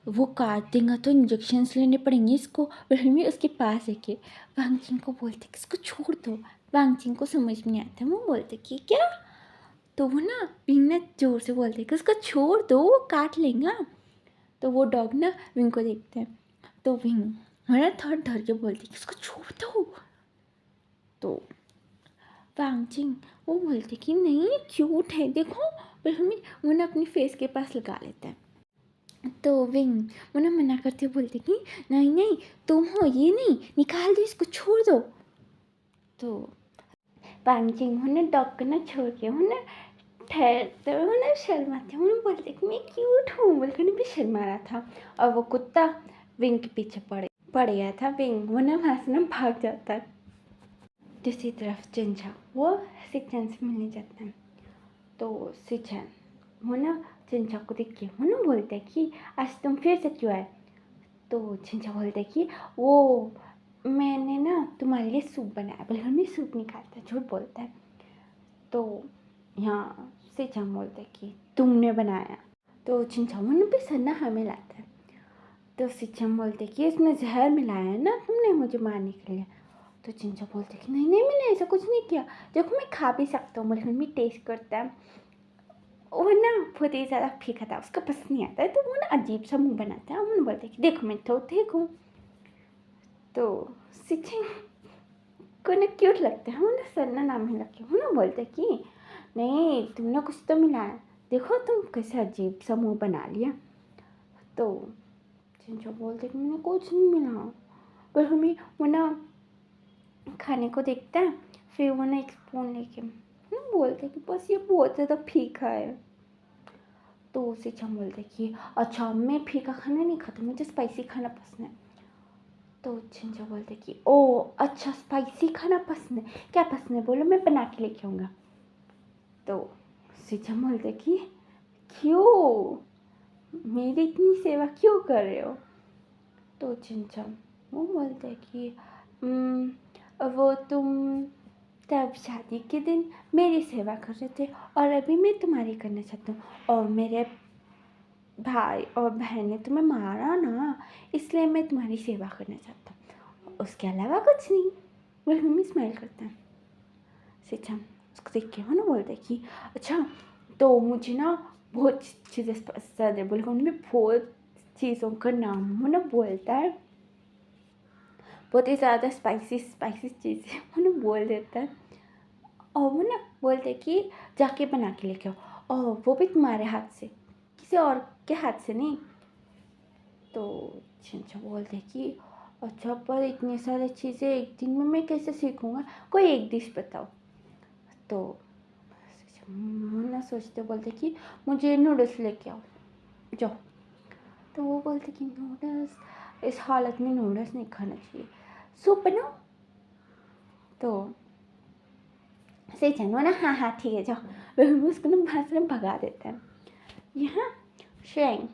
वो काट देगा तो इंजेक्शन्स लेने पड़ेंगे इसको, और हम उसके पास है कि वांगजिंग को बोलते कि इसको छोड़ दो। वांगजिंग को समझ में नहीं आता, वो बोलते कि क्या? तो वो ना विंग ने जोर से बोलते कि उसको छोड़ दो वो काट लेगा। तो वो डॉग ना विंग को देखते हैं। तो विंग वो ना थोड़ा डर के बोलते कि उसको छोड़ दो। तो वांगजिंग वो बोलते कि नहीं क्यूट है देखो, पर हमें वो ना अपनी फेस के पास लगा लेता है। तो विंग वो ना मना करते बोलते कि नहीं नहीं तुम हो ये नहीं, निकाल दो इसको, छोड़ दो। तो वांगजिंग वो ना डॉग को ना छोड़ के वो ना ठहरते हुए वो ना शर्माते वो ना बोलते कि मैं क्यूट हूँ बोलकर भी शर्मा रहा था। और वो कुत्ता विंग के पीछे पड़ गया था। विंग वो ना वहाँ से ना भाग जाता है। दूसरी तरफ जिंझा वो सिचन से मिलने जाता है। तो सिचन वो ना जिंझा को देख के वो ना बोलता है कि आज तुम फिर से क्यों आए? तो जिंझा बोलता है कि वो मैंने ना तुम्हारे लिए सूप बनाया, बोले हमें सूप निकालता है, झूठ बोलता है। तो यहाँ सिचन बोलता है कि तुमने बनाया। तो जिंझा वो ना भी सन्ना हमें लाता है। तो सिचन बोलते कि इसमें जहर मिलाया है ना तुमने मुझे मारने के लिए। तो चिंचा बोलते कि नहीं नहीं मैंने ऐसा कुछ नहीं किया, देखो मैं खा भी सकता हूँ, बोले मम्मी टेस्ट करता है। वो ना बहुत ही ज़्यादा फीका था, उसको पसंद नहीं आता है। तो वो ना अजीब सा मुंह बनाता है, वो बोलते कि देखो मैं तो देखूँ। तो सिचिन को ना क्यूट लगता है, वो ना सन्ना नाम ही रखे, वो ना बोलते कि नहीं तुमने कुछ तो मिलाया, देखो तुम कैसे अजीब सा मुँह बना लिया। तो चिंचा बोलते कि मैंने कुछ नहीं मिला, पर हमें वो ना खाने को देखता है। फिर वो ना एक स्पून लेके बोलते कि बस ये बहुत ज़्यादा फीका है। तो उसे हम बोलते कि अच्छा मैं फीका खाना नहीं खाता, मुझे स्पाइसी खाना पसंद है। तो छिंचा बोलते कि ओ अच्छा स्पाइसी खाना पसंद है, क्या पसंद है बोलो मैं बना के लेके आऊँगा। तो सिचम बोलते कि क्यों मेरी इतनी सेवा क्यों कर रहे हो? तो चिंचम वो बोलते कि वो तुम तब शादी के दिन मेरी सेवा कर रहे थे और अभी मैं तुम्हारी करना चाहता हूँ, और मेरे भाई और बहन ने तुम्हें मारा ना, इसलिए मैं तुम्हारी सेवा करना चाहता हूँ, उसके अलावा कुछ नहीं। बोले मम्मी स्माइल करता है। सिचम उसको देख के वो ना बोलते कि अच्छा तो मुझे ना बहुत चीज़ें पसंद है, बोले उनमें बहुत चीज़ों का नाम वो ना बोलता है, बहुत ही ज़्यादा स्पाइसी चीज़ें वो ना बोल देता है। और वो ना बोलते कि जाके बना के लेके आओ, और वो भी तुम्हारे हाथ से, किसी और के हाथ से नहीं। तो चिंचा बोलते कि अच्छा, पर इतनी सारी चीज़ें एक दिन में मैं कैसे सीखूँगा, कोई एक डिश बताओ। तो मुन्ना सोचते बोलते कि मुझे नूडल्स लेके आओ, जाओ। तो वो बोलते कि नूडल्स, इस हालत में नूडल्स नहीं खाना चाहिए, सूप बनाओ। तो सही ना, हाँ हाँ ठीक है जाओ। उसको ना बाहर से भगा देता है। यहाँ शेंग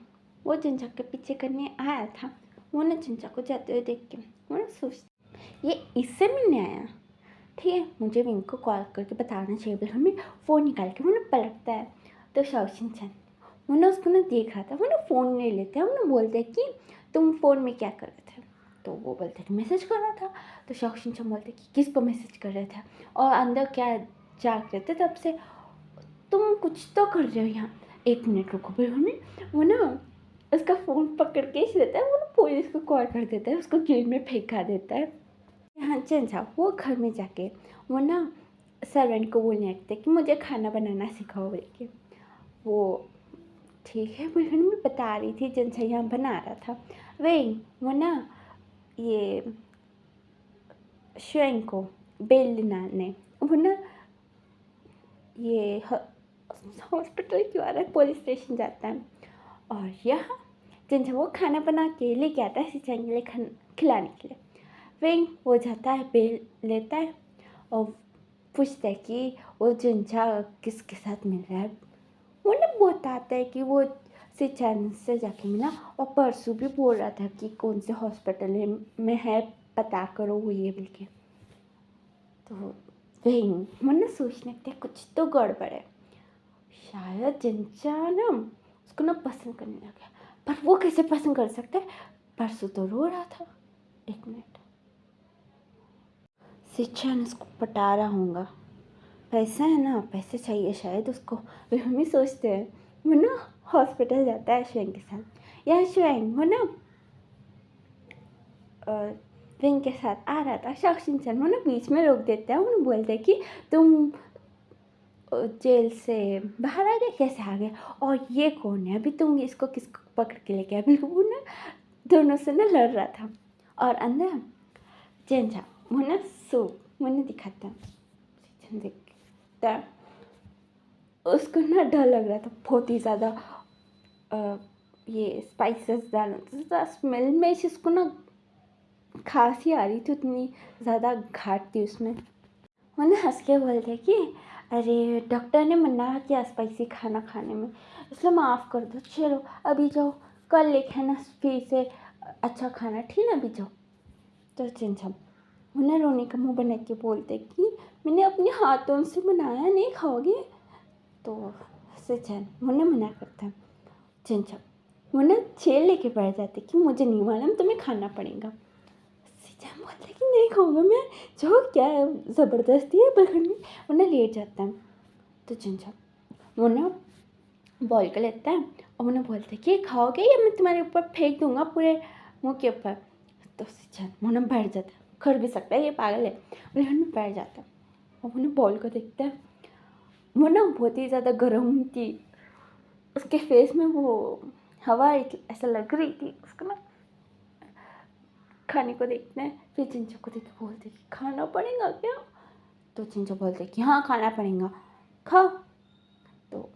वो चिंचा के पीछे करने आया था, वो ना चिंचा को जाते हुए देख के वो ना सोचते ये इससे मिलने आया, ठीक है, मुझे भी इनको कॉल करके बताना चाहिए। बिल हमें फ़ोन निकाल के वो ना पलटता है। तो शाओशिन वो ना उसको ना देख रहा था, वो ना फ़ोन नहीं लेते हैं, वो ना बोलते हैं कि तुम फ़ोन में क्या कर रहे थे। तो वो बोलते कि मैसेज कर रहा था। तो शाओशिन बोलते कि किसको मैसेज कर रहे थे और अंदर क्या जाग रहे थे तब से, तुम कुछ तो कर रहे हो यहाँ। 1 मिनट रुको। फिर हमें वो ना उसका फ़ोन पकड़ के इस रहता है, वो ना पुलिस को कॉल कर देता है, उसको जेल में फेंका देता है। यहाँ चंचा वो घर में जाके वो ना सर्वेंट को बोलने लगते कि मुझे खाना बनाना सिखाओ बोल के। वो ठीक है बोल, मैं बता रही थी चंचा यहाँ बना रहा था। वो ना ये श्वेंग को बेलना ने वो ना ये हॉस्पिटल क्यों आ रहा है, पुलिस स्टेशन जाता है। और यहाँ चंचा वो खाना बना के लेके आता है सिंचाई के लिए खिलाने के लिए। वो जाता है, बेल लेता है और पूछता है कि वो चिंचा किसके साथ मिल रहा है। वो ना बताता है कि वो सिंचाई से जाके मिला और परसों भी बोल रहा था कि कौन से हॉस्पिटल में है पता करो वो ये बोल के। तो वही वो ना सोचने लगता है कुछ तो गड़बड़ है, शायद चिंचा ना उसको ना पसंद करने लगा। पर वो कैसे पसंद कर सकता है, परसों तो रो रहा था। 1 मिनट, शिक्षा ने उसको पटा रहा होगा, पैसा है ना, पैसे चाहिए शायद उसको। फिर हम ही सोचते हैं। वो ना हॉस्पिटल जाता है श्वेंग के साथ। यह श्वेंग वो ना विंग के साथ आ रहा था। शाओशिन वो ना बीच में रोक देता है, वो ना बोलते हैं कि तुम जेल से बाहर आ गए, कैसे आ गए और ये कौन है, अभी तुम इसको किसको पकड़ के लेके आए। बिल्कुल वो ना दोनों से ना लड़ रहा था। और अंदर चेंजा वो ना सूप वो ना दिखाता देखता, उसको ना डर लग रहा था बहुत ही ज़्यादा। ये स्पाइसेस डालना, स्मेल में इसको ना खांसी आ रही थी, उतनी ज़्यादा घाट थी उसमें। वो ना हंस के बोलते कि अरे डॉक्टर ने मना किया स्पाइसी खाना खाने में, इसलिए माफ़ कर दो, चलो अभी जाओ, कल लेके ना फिर से अच्छा खाना, ठीक है अभी जाओ। तो चिंचम वो ना रोने का मुँह बना के बोलते कि मैंने अपने हाथों से बनाया, नहीं खाओगे। तो सिंचन वो ना मना करता है। चिंचम वो ना जेल लेके बैठ जाते कि मुझे नहीं मालूम, तुम्हें खाना पड़ेगा। सिंचन बोलते कि नहीं खाऊंगा मैं, जो क्या है ज़बरदस्ती है, बगल में वो ना लेट जाता है। तो चिंचम वो ना बॉल कर लेता है और वो ना बोलते कि खाओगे या मैं तुम्हारे ऊपर फेंक दूंगा पूरे मुँह के ऊपर। तो सिंचन वो ना बैठ जाता है, कर भी सकता है, ये पागल है। वो ना बैठ जाता है और वो ना बॉल को देखता है। वो ना बहुत ही ज़्यादा गर्म थी, उसके फेस में वो हवा ऐसा लग रही थी उसको ना। खाने को देखते हैं, फिर चिंचो को देख के बोलते कि खाना पड़ेगा क्या। तो चिंचो बोलते कि हाँ खाना पड़ेगा, खाओ। तो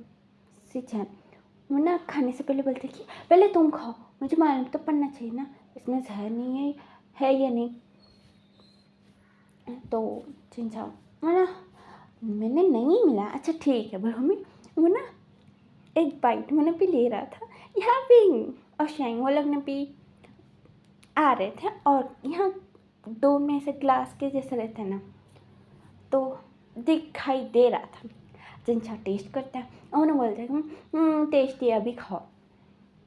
सिंचन वो ना खाने से पहले बोलते कि पहले तुम खाओ, मुझे मालूम तो पड़ना चाहिए ना इसमें जहर नहीं है या नहीं। तो चिंचा वो ना मैंने नहीं मिला, अच्छा ठीक है, पर हमें वो ना एक बाइट मैंने भी ले रहा था। यहाँ भी और शेंग वो लोग ने भी आ रहे थे और यहाँ 2 में से ग्लास के जैसा रहता है ना, तो दिखाई दे रहा था। जिनसा टेस्ट करता है और उन्हें बोलते हैं टेस्टी अभी खाओ।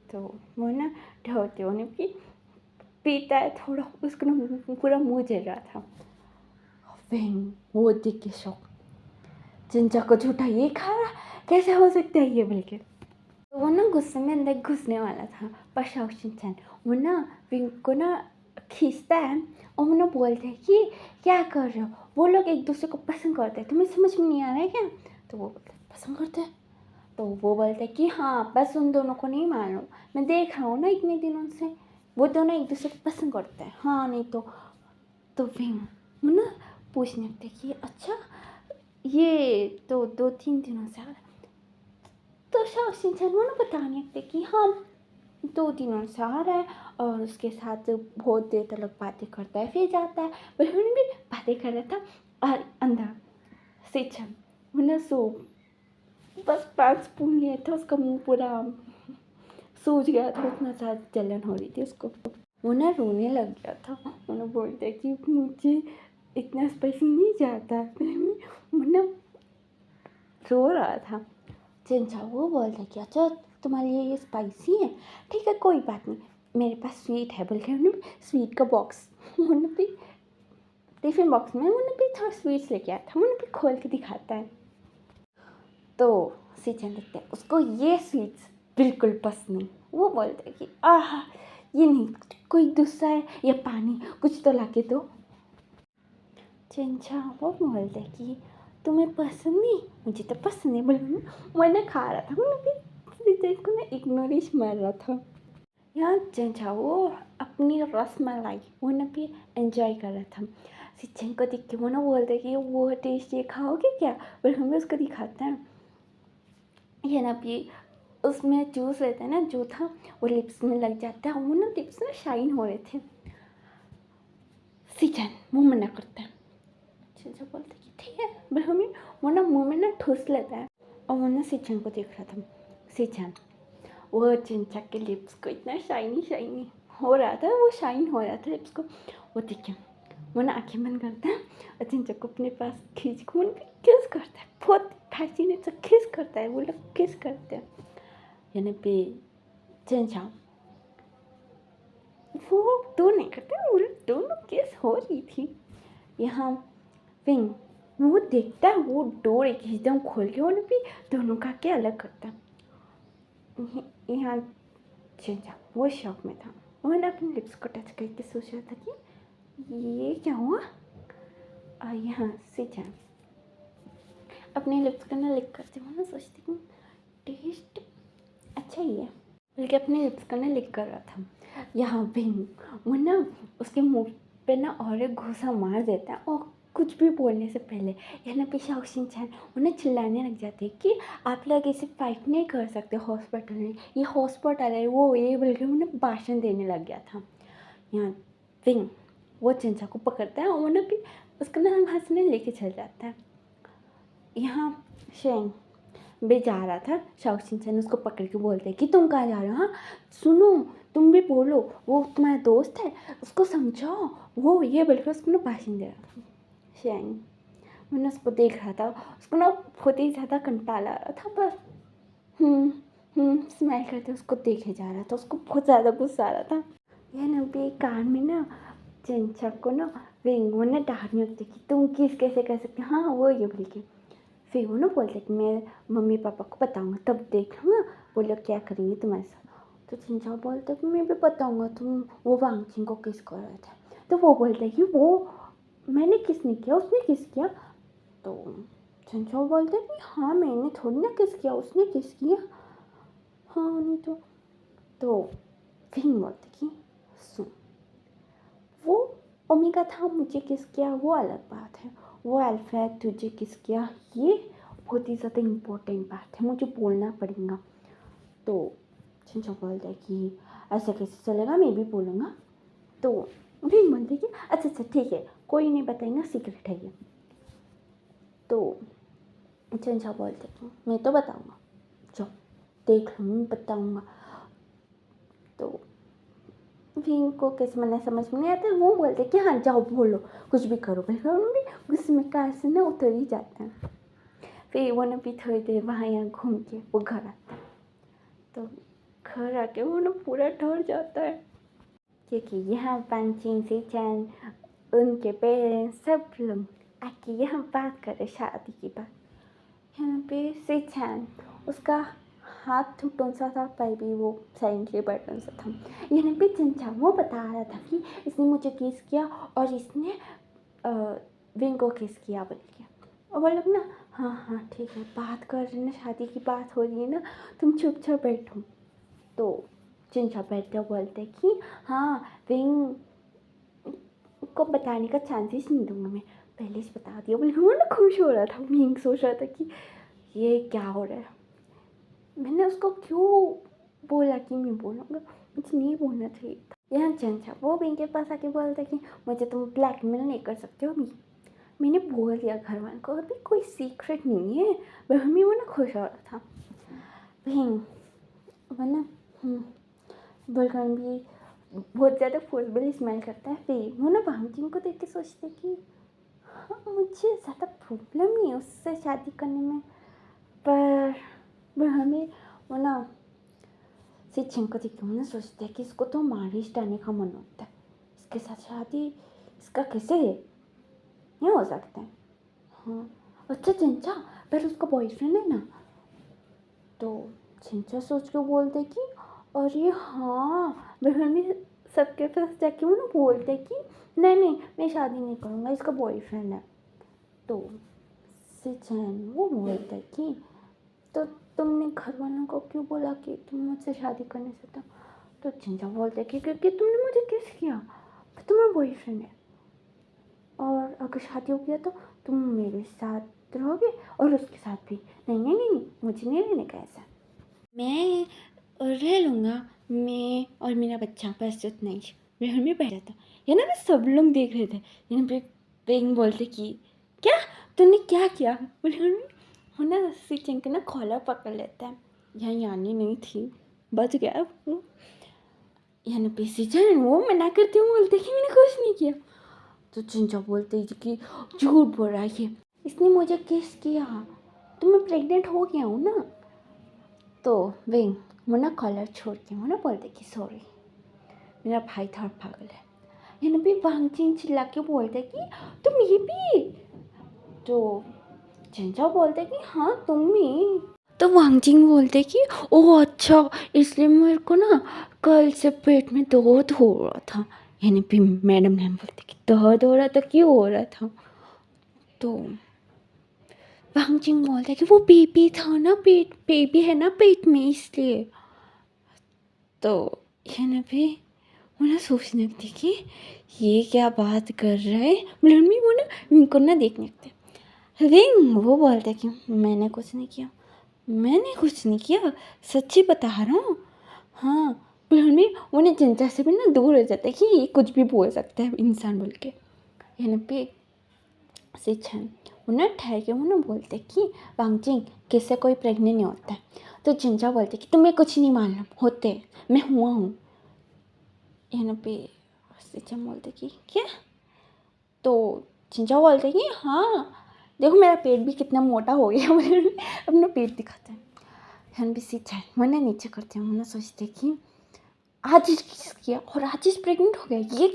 तो वो ना ढोते उन्हें भी पीता है थोड़ा, उसको ना पूरा मुँह जल रहा था। वो देख के शौक, चिंचा को झूठा ये खा रहा, कैसे हो सकता है ये बोल के। तो वो ना गुस्से में अंदर घुसने वाला था, पर शाओशिन वो ना विंग को ना खींचता है और वो ना बोलते हैं कि क्या कर रहे हो, वो लोग एक दूसरे को पसंद करते हैं, तुम्हें समझ में नहीं आ रहा है क्या। तो वो बोलते पसंद करते हैं। तो वो बोलते हैं कि हाँ बस उन दोनों को नहीं मालूम, मैं देख रहा हूँ ना इतने दिनों से वो दोनों एक दूसरे को पसंद करते हैं, हाँ नहीं तो विंग वो ना पूछने लगते कि अच्छा ये तो 2-3 दिनों से आ रहा है। तो शाओ वो ना बताने लगते कि हाँ 2 दिनों से आ रहा है और उसके साथ बहुत देर तक बातें करता है फिर जाता है। पर उन्होंने भी बातें कर रहा था और अंदर सिचन वो ना सो बस 5 स्पून लिए थे, उसका मुंह पूरा सूज गया था, उतना ज़्यादा जलन हो रही थी उसको। वो ना रोने लग गया था, वो ना बोलता कि मुझे इतना स्पाइसी नहीं जाता, वो ना रो रहा था। चिंचा वो बोलता कि अच्छा तुम्हारे लिए ये स्पाइसी है, ठीक है कोई बात नहीं, मेरे पास स्वीट है। बोल के उन्होंने स्वीट का बॉक्स उन्होंने भी टिफिन बॉक्स में उन्होंने भी थोड़ा स्वीट्स लेके आया था, उन्होंने भी खोल के दिखाता है। तो सीचन देखते हैं उसको ये स्वीट्स बिल्कुल पसंद नहीं। वो बोलते हैं कि आह ये नहीं, कोई दूसरा है या पानी कुछ तो लाके दो। चिंचा वो बोलते हैं कि तुम्हें पसंद नहीं, मुझे तो पसंद नहीं। बोले मैंने खा रहा था, मैंने भी सीचन को ना इग्नोरिश मार रहा था। यहाँ चिंचा वो अपनी रसमलाई वो ना भी एंजॉय कर रहा था। सीचन को देख के वो ना बोलते कि वो टेस्ट ये खाओगे क्या, पर हमें उसको दिखाता है। ये ना भी उसमें जूस लेते हैं ना, जो था वो लिप्स में लग जाता है, वो ना लिप्स ना शाइन हो रहे थे। सीचन वो मना करता है, चिंचा बोलते कि ठीक है, पर हमें वो ना मुँह में ना ठूस लेता है। और वो ना सीचन को देख रहा था। सीचन वो चिंचा के लिप्स को इतना शाइनी हो रहा था, वो शाइन हो रहा था लिप्स को। वो देखे वो ना आँखें बंद करता है और चिंचा को अपने पास खींच के उन किस करता है, बहुत पैशनेट से किस करता है। वो लोग किस करते हैं यानी पे चिंचा वो तो नहीं करते, वो दोनों किस हो रही थी। यहाँ विंग वो देखता है, वो डोर एकदम खोल के उन्हें भी दोनों का क्या अलग करता है। यहाँ चिंचा वो शौक में था, वो ना अपने लिप्स को टच करके सोच रहा था कि ये क्या हुआ। और यहाँ सीचन अपने लिप्स को ना लिक करते हुए ना सोचती कि टेस्ट अच्छा ही है, बल्कि अपने लिप्स को ना लिक कर रहा था। यहाँ विंग वो ना उसके मुंह पे ना और एक घूसा मार देता है और कुछ भी बोलने से पहले यहाँ पे शाओ वो ना चिल्लाने लग जाते हैं कि आप लोग ऐसे फाइट नहीं कर सकते हॉस्पिटल में, ये हॉस्पिटल है वो ये बोल के उन्हें भाषण देने लग गया था। यहाँ विंग वो चिंचा को पकड़ता है और उन्हें भी उसका ना हंसने लेके चल जाता है। यहाँ शेंग बे जा रहा था, शाओ उसको पकड़ के बोलते हैं कि तुम कहाँ जा रहे हो, हाँ सुनो तुम भी बोलो, वो तुम्हारा दोस्त है उसको समझाओ, वो ये बोलकर उसको ना भाषण दे रहा था। शेंग मैंने उसको देख रहा था, उसको ना बहुत ही ज़्यादा कंटाला आ रहा था, पर स्माइल करते उसको देखे जा रहा था, उसको बहुत ज़्यादा गुस्सा आ रहा था। यह ना भी कान में ना चिंचा को ना विंग वो ना डांटने लगते कि तुम किस कैसे कह सकते, हाँ वो ये बोल के। फिर वो ना बोलते कि मैं मम्मी पापा को बताऊंगा तब देख लूँगा वो लोग क्या करेंगे तुम्हारे साथ। तो चिंचा बोलता कि मैं भी बताऊंगा तुम वो वांगचिन को किस कर रहे थे। तो वो बोलता है कि वो मैंने किस नहीं किया, उसने किस किया। तो चिंचा बोलता है कि हाँ मैंने थोड़ी ना किस किया, उसने किस किया, हाँ नहीं तो फिर बोलते कि सुन वो ओमेगा था मुझे किस किया वो अलग बात है, वो अल्फा तुझे किस किया ये बहुत ही ज़्यादा इम्पोर्टेंट बात है, मुझे बोलना पड़ेगा। तो चिंचा बोलता है कि ऐसा कैसे चलेगा, मैं भी बोलूँगा। तो भी बोलते कि अच्छा ठीक है कोई नहीं बताएंगा, सीक्रेट है ये। तो चिंचा बोलते कि मैं तो बताऊँगा, चलो देख लूँ बताऊँगा। तो विंग को कैसे मना समझ में नहीं आता, वो बोलते कि हाँ जाओ बोलो कुछ भी करो, बिल्कुल भी गुस्से में कार से ना उतर ही जाता है। फिर वो ना भी थोड़ी देर वहाँ यहाँ घूम के वो घर आता है। तो घर आके वो ना पूरा डर जाता है क्योंकि यहाँ पांचिन से चैन उनके पेरेंट्स सब लोग आके यहाँ बात कर रहे शादी की बात। यहाँ पे से चैन उसका हाथ टूटन सा था, पर भी वो साइलेंटली बटन सा था। यहाँ पे चिंचा वो बता रहा था कि इसने मुझे किस किया और इसने विंग को किस किया बोल के। और वो लोग ना हाँ ठीक है बात कर रहे ना, शादी की बात हो रही है ना, तुम चुपचाप बैठो। तो चिंचा बैठते बोलते कि हाँ विंग को बताने का चांसेस नहीं दूंगा मैं, पहले से बता दिया। बोले वो ना खुश हो रहा था, विंग सोच रहा था कि ये क्या हो रहा है। मैंने उसको क्यों बोला कि मैं बोलूँगा, मुझे नहीं बोलना चाहिए था। यहाँ चिंचा वो विंग के पास आके बोलता कि मुझे तुम ब्लैकमेल नहीं कर सकते हो अभी। मैंने बोल दिया घर वालों को, अभी कोई सीक्रेट नहीं है। मम्मी वो ना खुश हो रहा था। विंग वो ना बुलगन भी बहुत ज़्यादा फोर्सबली स्माइल करता है। फिर वो ना वांगजिंग को देख के सोचते कि हाँ मुझे ज़्यादा प्रॉब्लम नहीं है उससे शादी करने में, पर हमें वो ना सिचिंग को देख के वो ना सोचते हैं कि इसको तो मारिश डालने का मन होता है, इसके साथ शादी इसका कैसे नहीं हो सकता है। हाँ अच्छा चिंचा पर उसका बॉयफ्रेंड है ना। तो चिंचा सोच के बोलते कि अरे हाँ बहन में सबके पास जाके वो ना बोलते कि नहीं नहीं मैं शादी नहीं करूँगा, इसका बॉयफ्रेंड है। तो सिचन वो बोलते कि तो तुमने घर वालों को क्यों बोला कि तुम मुझसे शादी करने से तो चिंचा बोलते कि क्योंकि तुमने मुझे किस किया, तुम्हारा बॉयफ्रेंड है और अगर शादी हो गया तो तुम मेरे साथ रहोगे और उसके साथ भी। नहीं नहीं नहीं, नहीं मुझे नहीं रहने का ऐसा, मैं रह लूँगा मैं और मेरा बच्चा, बस उतना ही। मेरे घर में बैठा था ये ना, सब लोग देख रहे थे। यहाँ पे पेंग बोलते कि क्या तूने क्या किया। बोले वो ना सिचिंग के ना कॉलर पकड़ लेता है। यहाँ यानी नहीं थी, बच गया वो। यहाँ पे सिचन वो मना करते हुए बोलते कि मैंने कुछ नहीं किया। तो चिंचा बोलते कि झूठ बोल रहा है, इसने मुझे किस किया, तो मैं प्रेग्नेंट हो गया हूँ ना। तो विंग वो ना कॉलर छोड़ के वो ना बोलते कि सॉरी मेरा भाई था पागल है। यहाँ भी वांगजिंग चिल्ला के बोलते कि तुम ये भी। तो चिंचा बोलते कि हाँ तुम ही। तो वांगजिंग बोलते कि ओह अच्छा इसलिए मेरे को ना कल से पेट में दर्द हो रहा था। यानी भी मैडम ने बोलते कि दर्द हो रहा था, क्यों हो रहा था। तो वांगजिंग बोलते कि वो बेबी था ना, बेबी है ना पेट में इसलिए। तो यानी भी वो ना सोचने लगती कि ये क्या बात कर रहा है। मम्मी वो ना उनको ना देखने लगते। रिंग वो बोलते कि मैंने कुछ नहीं किया, मैंने कुछ नहीं किया, सच्ची बता रहा हूँ। हाँ मम्मी उन्हें चिंता से भी ना दूर हो जाता है कि ये कुछ भी बोल सकता है इंसान बोल के। यहाँ पे सिचन वो ना ठहर के वो ना बोलते कि वांगजिंग किससे कोई प्रेग्नेंट नहीं होता है। तो चिंचा बोलते कि तुम्हें कुछ नहीं मालूम होते, मैं हुआ हूँ। यहाँ पे सिचन बोलते कि क्या। तो चिंचा बोलते कि हाँ देखो मेरा पेट भी कितना मोटा हो गया। अपना पेट दिखाते हैं। यहाँ भी सिचन मैंने नीचे करते हैं, मैंने सोचते कि आज किस किया और आज प्रेग्नेंट हो गया, ये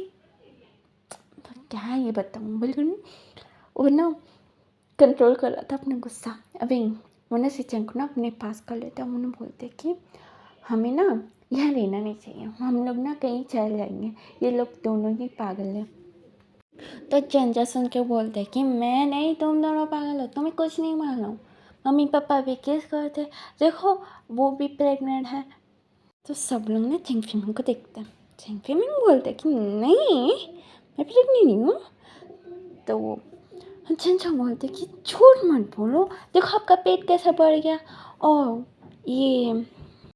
तो क्या है ये बताऊँ। बिल्कुल वो ना कंट्रोल कर रहा था अपना गुस्सा। अभी वो ना सिचन को ना अपने पास कर लेता, उन्हें बोलते कि हमें ना यहाँ रहना नहीं चाहिए, हम लोग ना कहीं चल जाएंगे, ये लोग दोनों ही पागल हैं। तो चिंचा सुन के बोलते कि मैं नहीं, तुम दोनों पागल हो, तुम्हें कुछ नहीं मालूम, मम्मी पापा भी किस करते, देखो वो भी प्रेग्नेंट है। तो सब लोग ना चिंगफिंग को देखते हैं। चिंगफिंग बोलते कि नहीं मैं प्रेग्नेंट नहीं हूँ। तो चिंचा बोलते कि झूठ मत बोलो, देखो आपका पेट कैसा बढ़ गया, और ये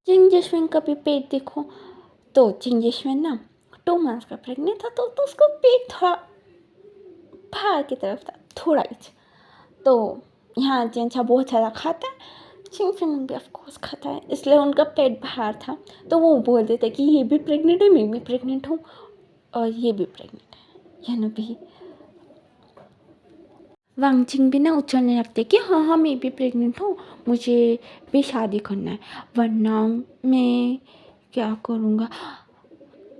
चिंगजिशविंग का भी पेट देखो। तो चिंगजिशविंग ना 2 मंथ्स का प्रेग्नेंट था, तो उसका पेट थोड़ा बाहर की तरफ था, थोड़ा ही। तो यहाँ चिंचा बहुत सारा खाता है, चिंगफिंग भी ऑफकोर्स खाता है, इसलिए उनका पेट बाहर था। तो वो बोल देते कि ये भी प्रेग्नेंट है, मैं भी प्रेग्नेंट हूँ, और ये भी प्रेग्नेंट है। यानी भी वांगजिंग भी ना उछलने लगते कि हाँ हाँ मैं भी प्रेग्नेंट हूँ, मुझे भी शादी करना है, वरना मैं क्या करूँगा।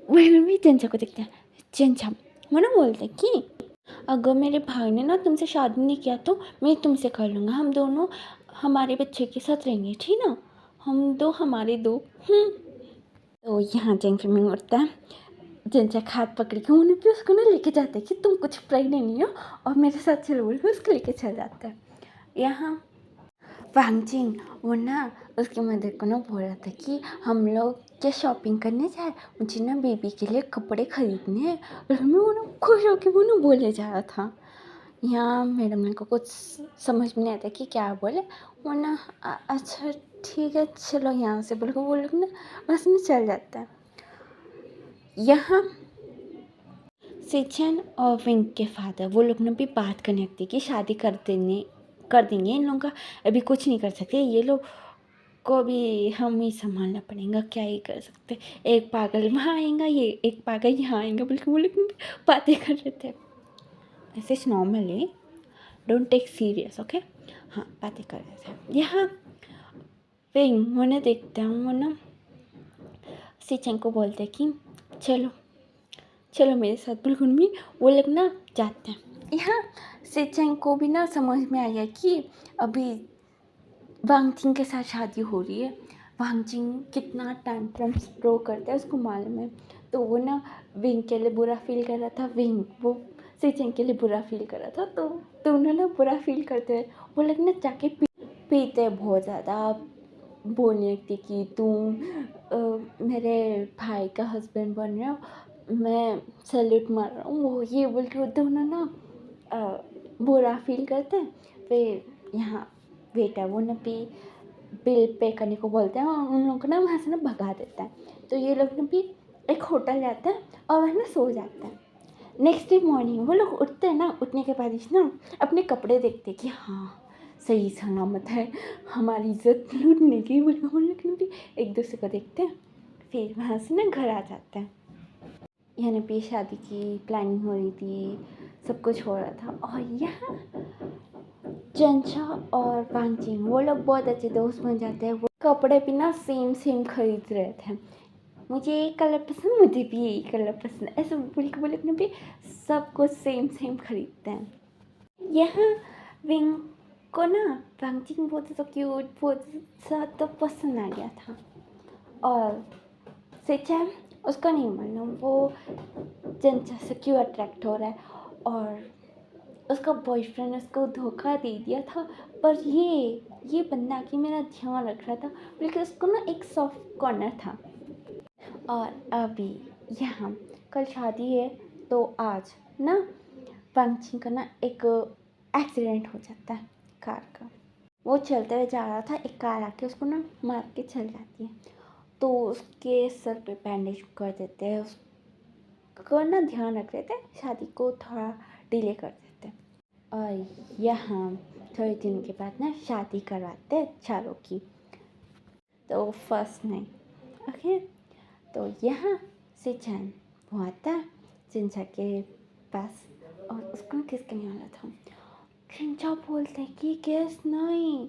वही भी चिंचा को देखते हैं। चिंचा वो ना बोलते कि अगर मेरे भाई ने ना तुमसे शादी नहीं किया तो मैं तुमसे कर लूँगा, हम दोनों हमारे बच्चे के साथ रहेंगे, ठीक ना, हम दो हमारे दो। तो यहाँ चिंगफिंग उठता है, चिंचा हाथ पकड़ के उन्हें भी उसको ना लेके जाते हैं कि तुम कुछ प्रेग्नेंट नहीं हो और मेरे साथ चलो बोल के उसको लेके चल जाता है। यहाँ वांगजिंग वो ना उसकी मदर को ना बोल रहा था कि हम लोग क्या शॉपिंग करने जाए, मुझे ना बेबी के लिए कपड़े खरीदने हैं। और मैं वो ना खुश होकर वो ना बोले जा रहा था। यहाँ मैडम ने को कुछ समझ में नहीं आता कि क्या बोले। वो ना अच्छा ठीक है चलो यहाँ से बोल के वो लोग ना बस में चल जाता है। यहाँ सेचन और विंग के फादर वो लोग ने भी बात करने लगती कि शादी कर देंगे इन लोगों का, अभी कुछ नहीं कर सकते ये लोग को भी हम ही संभालना पड़ेगा, क्या ही कर सकते। एक पागल वहाँ आएगा, ये एक पागल यहाँ आएगा, बल्कि वो लोग बातें कर रहे थे ऐसे normally, don't take serious okay. हाँ बातें कर रहे थे। यहाँ विंग वो ना देखता हूँ वो ना सेचन को बोलते कि चलो चलो मेरे साथ, बिल्कुल भी वो लोग ना जाते हैं। यहाँ सेचन को भी ना समझ में आ गया कि अभी वांगचिंग के साथ शादी हो रही है। वांगचिंग कितना टैंट्रम्स थ्रो करता है उसको मालूम है। तो वो ना विंग के लिए बुरा फील कर रहा था, विंग वो सेचन के लिए बुरा फील कर रहा था। तो दोनों ना बुरा फील करते हैं। वो लोग ना जाके पीते बहुत ज़्यादा, बोलने लगती कि तुम मेरे भाई का हस्बैंड बन रहे हो, मैं सैल्यूट मार रहा हूँ, वो ये बोल के वो दोनों ना बुरा फील करते हैं। फिर यहाँ वेटर वो ना बिल पे करने को बोलते हैं और उन लोगों को ना वहाँ से ना भगा देता है। तो ये लोग ना भी एक होटल जाते हैं और वह ना सो जाते हैं। नेक्स्ट डे मॉर्निंग वो लोग उठते हैं ना, उठने के बाद ना अपने कपड़े देखते हैं कि हाँ सही सलामत है, हमारी इज्जत लूट नहीं गई। बोल हम लोग भी एक दूसरे को देखते हैं, फिर वहाँ से ना घर आ जाते हैं। यहाँ पे शादी की प्लानिंग हो रही थी, सब कुछ हो रहा था। और यहाँ चंचा और वांगचिंग वो लोग बहुत अच्छे दोस्त बन जाते हैं। वो कपड़े भी ना सेम खरीद रहे थे, मुझे ये कलर पसंद, मुझे भी यही कलर पसंद, ऐसे बोल अपने भी सब कुछ सेम खरीदते हैं। यहाँ विंग को ना वांगचिंग बहुत तो क्यूट बहुत सा तो पसंद आ गया था। और सेचन उसका नहीं मालूम वो चंचा से क्यों अट्रैक्ट हो रहा है, और उसका बॉयफ्रेंड उसको धोखा दे दिया था। पर ये बंदा कि मेरा ध्यान रख रहा था, बल्कि उसको ना एक सॉफ्ट कॉर्नर था। और अभी यहाँ कल शादी है तो आज ना वांगचिंग का ना एक एक्सीडेंट हो जाता है कार का। वो चलते हुए जा रहा था, एक कार आके उसको ना मार के चल जाती है। तो उसके सर पे बैंडेज कर देते हैं, उसको ना ध्यान रख रहे थे, शादी को थोड़ा डिले कर देते हैं। और यहाँ थोड़े दिन के बाद ना शादी करवाते हैं चारों की। तो फर्स्ट नाइट ओके। तो यहाँ से चैन वो आता है चिंचा के पास और उसको किस करने वाला था। चिंचा बोलते कि किस नहीं,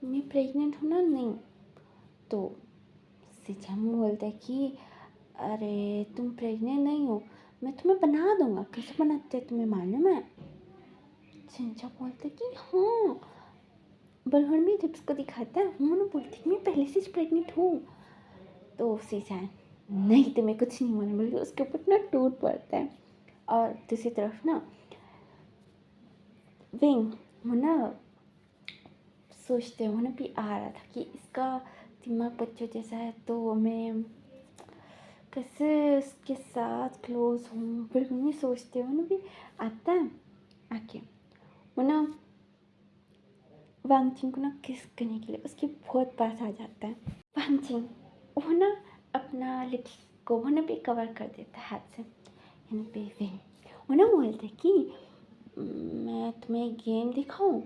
मैं प्रेग्नेंट हूँ ना, नहीं। तो सिचम बोलते कि अरे तुम प्रेग्नेंट नहीं हो, मैं तुम्हें बना दूंगा। कैसे बनाते तुम्हें मालूम है? चिंचा बोलते कि हाँ, बलहन भी जब उसको दिखाता है वो ना बोलती मैं पहले से प्रेग्नेंट हूँ। तो सिचन नहीं तुम्हें कुछ नहीं मालूम, बल्कि उसके ऊपर ना टूट पड़ता है। और दूसरी तरफ ना विंग वो ना सोचते हो ना भी आ रहा था कि इसका दिमाग बच्चों जैसा है, तो मैं कैसे उसके साथ क्लोज हूँ, फिर मैं सोचते हो ना भी आता है आके वो ना वांगचिंग को ना किस करने के लिए उसके बहुत पास आ जाता है। वांगचिंग वो ना अपना लिप्स को वो ना भी कवर कर देता है हाथ से। यहाँ पे विंग वो ना बोलते कि मैं तुम्हें गेम दिखाऊं।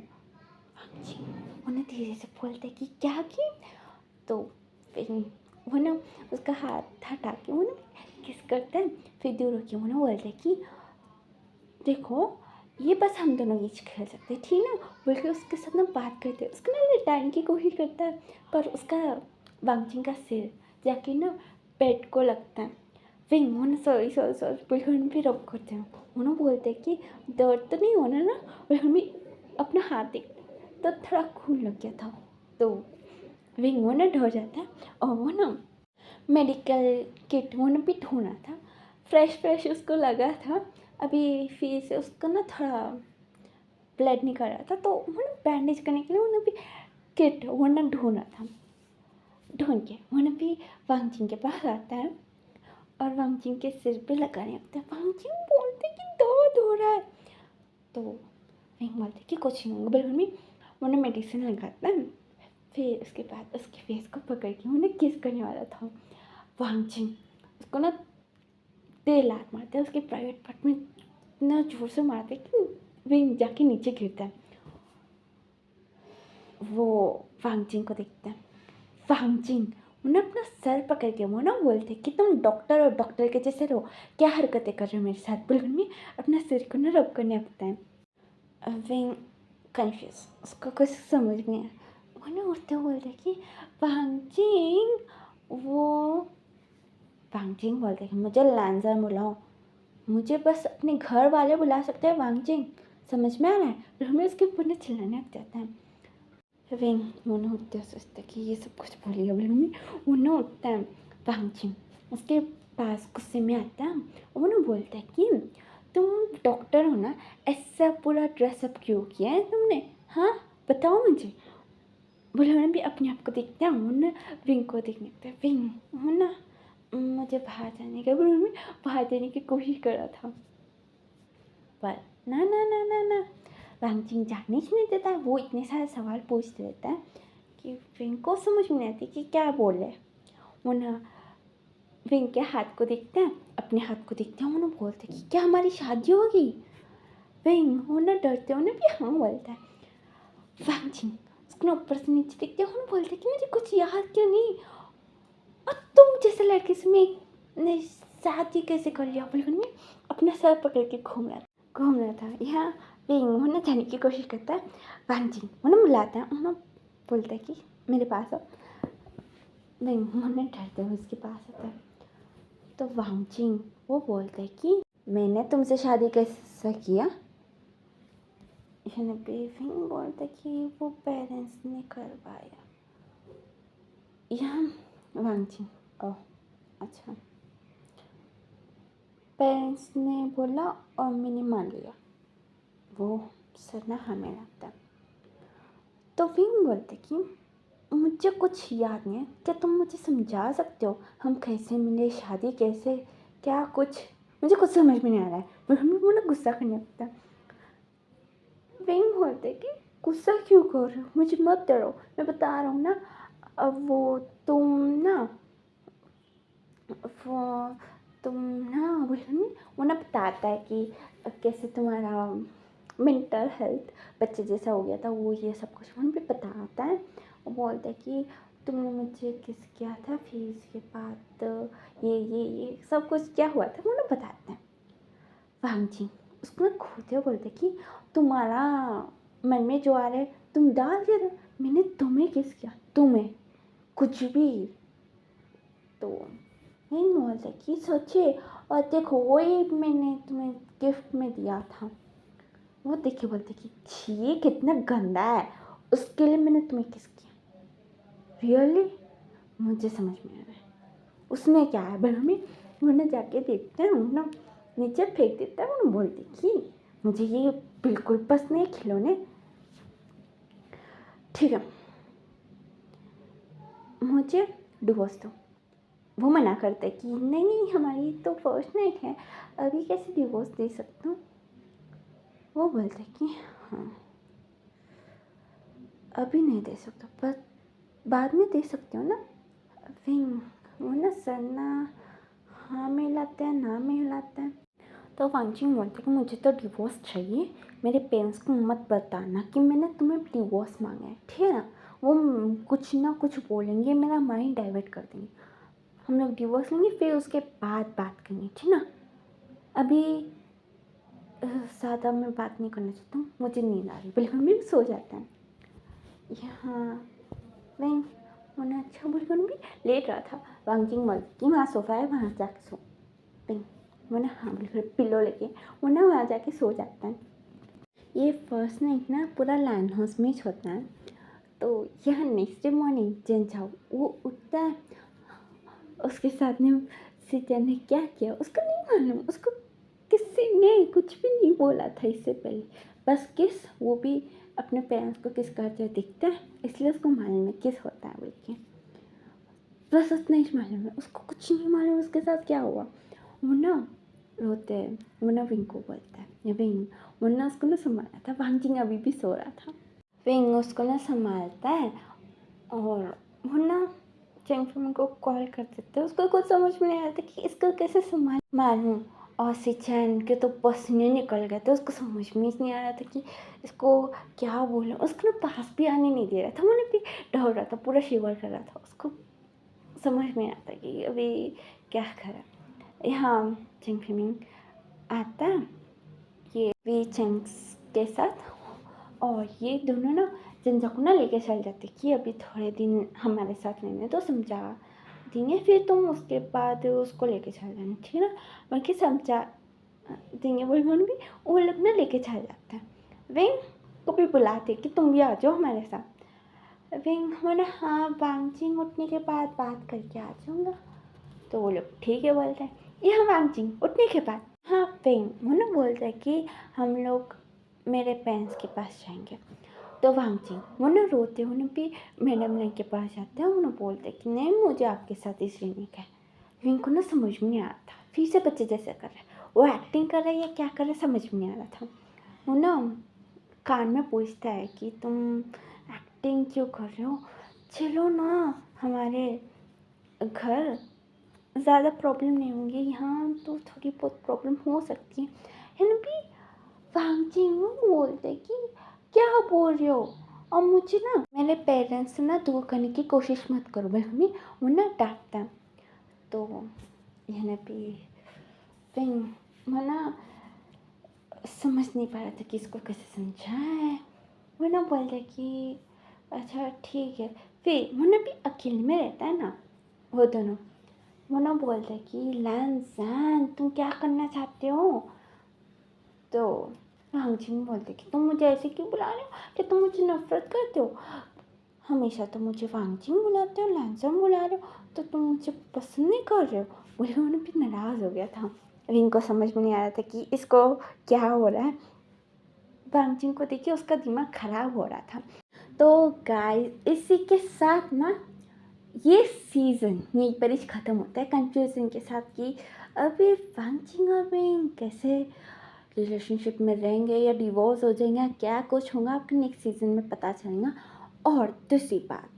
उन्हें धीरे से बोलते कि क्या गेम। तो फिर वो ना उसका हाथ हटा के वो ना किस करते हैं, फिर दूर होके वो ना बोलते कि देखो ये बस हम दोनों बीच खेल सकते हैं, ठीक ना। बोल के उसके साथ ना बात करते हैं, उसको ना लिटाने की कोशिश करता है, पर उसका वांगचिंग का सिर जाके ना पेट को लगता है। विंग वो ना सॉरी बोल के उन पर रब करते हैं। वो ना बोलते हैं कि दर्द तो नहीं होना ना, और हम भी अपना हाथ देख तो थोड़ा खून लग गया था। तो विंग वो ना डर जाता है और वो ना मेडिकल किट वो ना भी ढूंढा था, फ्रेश उसको लगा था, अभी फिर से उसका ना थोड़ा ब्लड निकल रहा था। तो वो ना बैंडेज करने के लिए वो ना भी किट वो ना ढूंढा था। ढूंढ के मुन्ना भी वांग जिंग के पास आता है और वांग जिंग के सिर पे लगाने लगता है। वांग जिंग बोलते कि दर्द हो रहा है, तो विंग बोलते कि कुछ नहीं होगा। बिल्कुल भी मुन्ना मेडिसिन लगाता है। फिर उसके बाद उसके फेस को पकड़ के मुन्ना किस करने वाला था। वांग जिंग उसको ना तेल लात मारते हैं उसके प्राइवेट पार्ट में, इतना जोर से मारते हैं कि विंग जाके नीचे गिरता है। वो वांग जिंग को देखता है। वांग जिंग उन्हें अपना सर पकड़ के वो ना बोलते कि तुम डॉक्टर और डॉक्टर के जैसे रहो, क्या हरकतें कर रहे हो मेरे साथ। बिल्कुल में अपना सिर को ना रब करने लगता है। विंग कन्फ्यूज, उसको कुछ समझ नहीं आया। वो ना उठते बोलते कि वांग जिंग, वो वांग जिंग बोलते कि मुझे लैंजर बुलाओ, मुझे बस अपने घर वाले बुला सकते हैं वांग जिंग, समझ में आ रहा है। फिर हमें उसके ऊपर ना चिल्लाने लग जाता है। विंग उन्हें उठते सोचते कि ये सब कुछ भूलिए। बिल्कुल उन्हें उठता है। वांग जिंग उसके पास गुस्से में आता है। उन्हें बोलता है कि तुम डॉक्टर हो ना, ऐसा पूरा ड्रेसअप क्यों किया है तुमने, हाँ बताओ मुझे। बुलहन भी अपने आप को देखते हैं, उन्हें विंग को देखने लगता है। विंग वो ना मुझे बाहर जाने का, बुलहन भी बाहर जाने की कोशिश कर रहा था, पर ना ना ना ना ना वांग जिंग जाने ही नहीं देता है। वो इतने सारे सवाल पूछ लेता है कि विंग को समझ में नहीं आती कि क्या बोले। वो ना विंग के हाथ को देखते हैं, अपने हाथ को देखते हैं, उन्हें बोलते हैं कि क्या हमारी शादी होगी। विंग वो ना डरते उन्हें भी हाँ बोलता है। वांग जिंग उसको ना ऊपर से नीचे देखते हैं, उन्हें बोलते हैं कि मुझे कुछ याद क्यों नहीं, और तुम जैसे लड़के से मैं शादी कैसे कर लिया। बिल्कुल में अपना सर पकड़ के घूम रहा था। यहाँ विंग उन्हें जाने की कोशिश करता है। वांग जिंग उन्हें बुलाता है, उन्हें बोलता है कि मेरे पास आओ। विंग उन्हें डरते हुए उसके पास आता है। तो वांग जिंग वो बोलता है कि मैंने तुमसे शादी कैसे किया। यानी विंग बोलता है कि वो पेरेंट्स ने करवाया। यहाँ वांग जिंग ओह अच्छा, पेरेंट्स ने बोला और मैंने मान लिया। वो सर ना हमें लगता है। तो विंग बोलते कि मुझे कुछ याद नहीं है, क्या तुम मुझे समझा सकते हो हम कैसे मिले, शादी कैसे, क्या कुछ मुझे कुछ समझ में नहीं आ रहा है। पर हमें वो ना गुस्सा करने लगता है। विंग बोलते कि गुस्सा क्यों कर रहे हो, मुझे मत डरो, मैं बता रहा हूँ ना। अब तुम ना वो तुम ना बोले वो ना बताता है कि कैसे तुम्हारा मेंटल हेल्थ बच्चे जैसा हो गया था, वो ये सब कुछ वहाँ पे बताता है। वो बोलता है कि तुमने मुझे किस किया था, फिर इसके बाद ये सब कुछ क्या हुआ था वो ना बताता है। वांग जिंग उसको ना खोते हुए बोलते कि तुम्हारा मन में जो आ रहा है तुम डाल दे रहे हो, मैंने तुम्हें किस किया, तुम्हें कुछ भी। तो नहीं बोलता कि सोचिए और देखो वही मैंने तुम्हें गिफ्ट में दिया था। वो देख के बोलते कि छी कितना गंदा है, उसके लिए मैंने तुम्हें किस किया। रियली मुझे समझ में आ रहा है उसमें क्या है। बल में उन्हें जाके देखते हैं, ना नीचे फेंक देता है। उन्हें बोलते कि मुझे ये बिल्कुल पसंद नहीं खिलौने, ठीक है मुझे डिवोर्स दो। वो मना करता है कि नहीं नहीं हमारी तो फर्स्ट नाइट है, अभी कैसे डिवोर्स दे सकता हूँ। वो बोलता है कि हाँ अभी नहीं दे सकता, पर बाद में दे सकते हो ना। विंग वो ना सर ना हाँ में हिलाते हैं ना में हिलाते हैं। तो वांग जिंग बोलते हैं कि मुझे तो डिवोर्स चाहिए, मेरे पेरेंट्स को मत बताना कि मैंने तुम्हें डिवोर्स मांगा है, ठीक है ना। वो कुछ ना कुछ बोलेंगे, मेरा माइंड डाइवर्ट कर देंगे, हम लोग डिवोर्स लेंगे फिर उसके बाद बात करेंगे, ठीक ना। अभी ज़्यादा मैं बात नहीं करना चाहता हूँ, मुझे नींद आ रही, बिल्कुल भी सो जाता है। यहाँ नहीं उन्हें अच्छा बिल्कुल भी लेट रहा था। वांग जिंग बोलती कि वहाँ सोफ़ा है वहाँ जाके सो। वो ना हाँ बिल्कुल पिलो लेके वो ना वहाँ जाके सो जाता है। ये फर्स्ट नाइट ना पूरा लैंड हाउस में होता है। तो यहाँ नेक्स्ट डे मॉर्निंग जिन चाओ वो उठता है, उसके साथ में सीता ने क्या किया उसको नहीं मालूम, उसको किसी ने कुछ भी नहीं बोला था इससे पहले, बस किस वो भी अपने पेरेंट्स को किस करते हुए दिखता है, इसलिए उसको मालूम है किस होता है बोल के। बस उतना ही मालूम है, उसको कुछ नहीं मालूम उसके साथ क्या हुआ। वो ना रोते हैं, वो ना विंग को बोलता है, ये विंग, वो ना उसको ना संभाला था, वांगजिंग अभी भी सो रहा था। विंग उसको ना संभालता है और वो ना चेंग फिमिंग को कॉल कर देते हैं। उसको कुछ समझ में नहीं आया था कि इसको कैसे मारूं, और सिचैन के तो पसीने निकल गए थे, उसको समझ में ही नहीं आ रहा था कि इसको क्या बोलूं। उसको ना पास भी आने नहीं दे रहा था, मैंने भी डर रहा था, पूरा शिवर कर रहा था, उसको समझ में आता कि अभी क्या करा। यहाँ चेंग फिमिंग आता ये भी चेंग्स के साथ, और ये दोनों ना जिंजा को ना लेके चल जाते कि अभी थोड़े दिन हमारे साथ रहने तो समझा देंगे, फिर तुम उसके बाद उसको लेके चल जाना, ठीक है ना। बल्कि समझा देंगे बोल भी वो लोग ना लेके चल जाते हैं। विंग को भी बुलाते कि तुम भी आ जाओ हमारे साथ। विंग बोला हाँ वांगजिंग उठने के बाद बात करके आ जाऊँगा। तो वो लोग ठीक है बोलते हैं, ये हाँ वांगजिंग उठने के बाद। हाँ विंग वो ना बोलते हैं कि हम लोग मेरे पेरेंट्स के पास जाएंगे। तो वांगजिंग वो ना रोते हुए भी मैडम ने के पास जाते हैं, उन्हें बोलते हैं कि नहीं मुझे आपके साथ इस रहने का है। विंग को ना समझ में नहीं आ रहा था, फिर से बच्चे जैसे कर रहे, वो एक्टिंग कर रहे या क्या कर रहे समझ में नहीं आ रहा था। वो ना कान में पूछता है कि तुम एक्टिंग क्यों कर रहे हो, चलो ना हमारे घर, ज़्यादा प्रॉब्लम नहीं होंगी, यहाँ तो थोड़ी बहुत प्रॉब्लम हो सकती है ना। भी वांगजिंग बोलते कि क्या बोल रहे हो, और मुझे ना मेरे पेरेंट्स से ना दूर करने की कोशिश मत करो बल्कि वो ना डांटता। तो यहाँ भी विंग वो ना समझ नहीं पा रहा था कि इसको कैसे समझाए। वो ना बोलते कि अच्छा ठीक है। फिर वो ना भी अकेले में रहता है ना वो दोनों, वो ना बोलते कि लैन तुम क्या करना चाहते हो। तो वांगजिंग बोलते कि तुम मुझे ऐसे क्यों बुला रहे हो, कि तुम मुझे नफरत करते हो, हमेशा तो मुझे वांगजिंग बुलाते हो, लैंसम बुला रहे हो, तो तुम मुझे पसंद नहीं कर रहे हो। बोले उन्होंने भी नाराज़ हो गया था। विंग को समझ में नहीं आ रहा था कि इसको क्या हो रहा है। वांगजिंग को देखिए उसका दिमाग ख़राब हो रहा था। तो गाइस इसी के साथ ना ये सीज़न यहीं पर ही ख़त्म होता है कंफ्यूजन के साथ कि अभी वांगजिंग और विंग कैसे रिलेशनशिप में रहेंगे या डिवोर्स हो जाएंगे, क्या कुछ होगा आपके नेक्स्ट सीज़न में पता चलेगा। और दूसरी बात,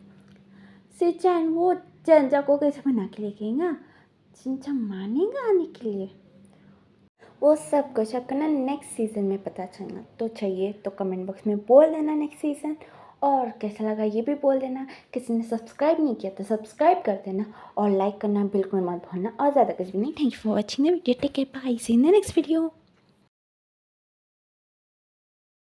सिचैन वो चंजा को कैसे बना के लेकेगा, चिंचा मानेगा आने के लिए, वो सब कुछ आपको ना नेक्स्ट सीज़न में पता चलना। तो चाहिए तो कमेंट बॉक्स में बोल देना नेक्स्ट सीज़न, और कैसा लगा ये भी बोल देना। किसी ने सब्सक्राइब नहीं किया तो सब्सक्राइब कर देना, और लाइक करना बिल्कुल मत भूलना, और ज़्यादा कुछ भी नहीं। Thank you for watching the video, take care, bye, see in the next video.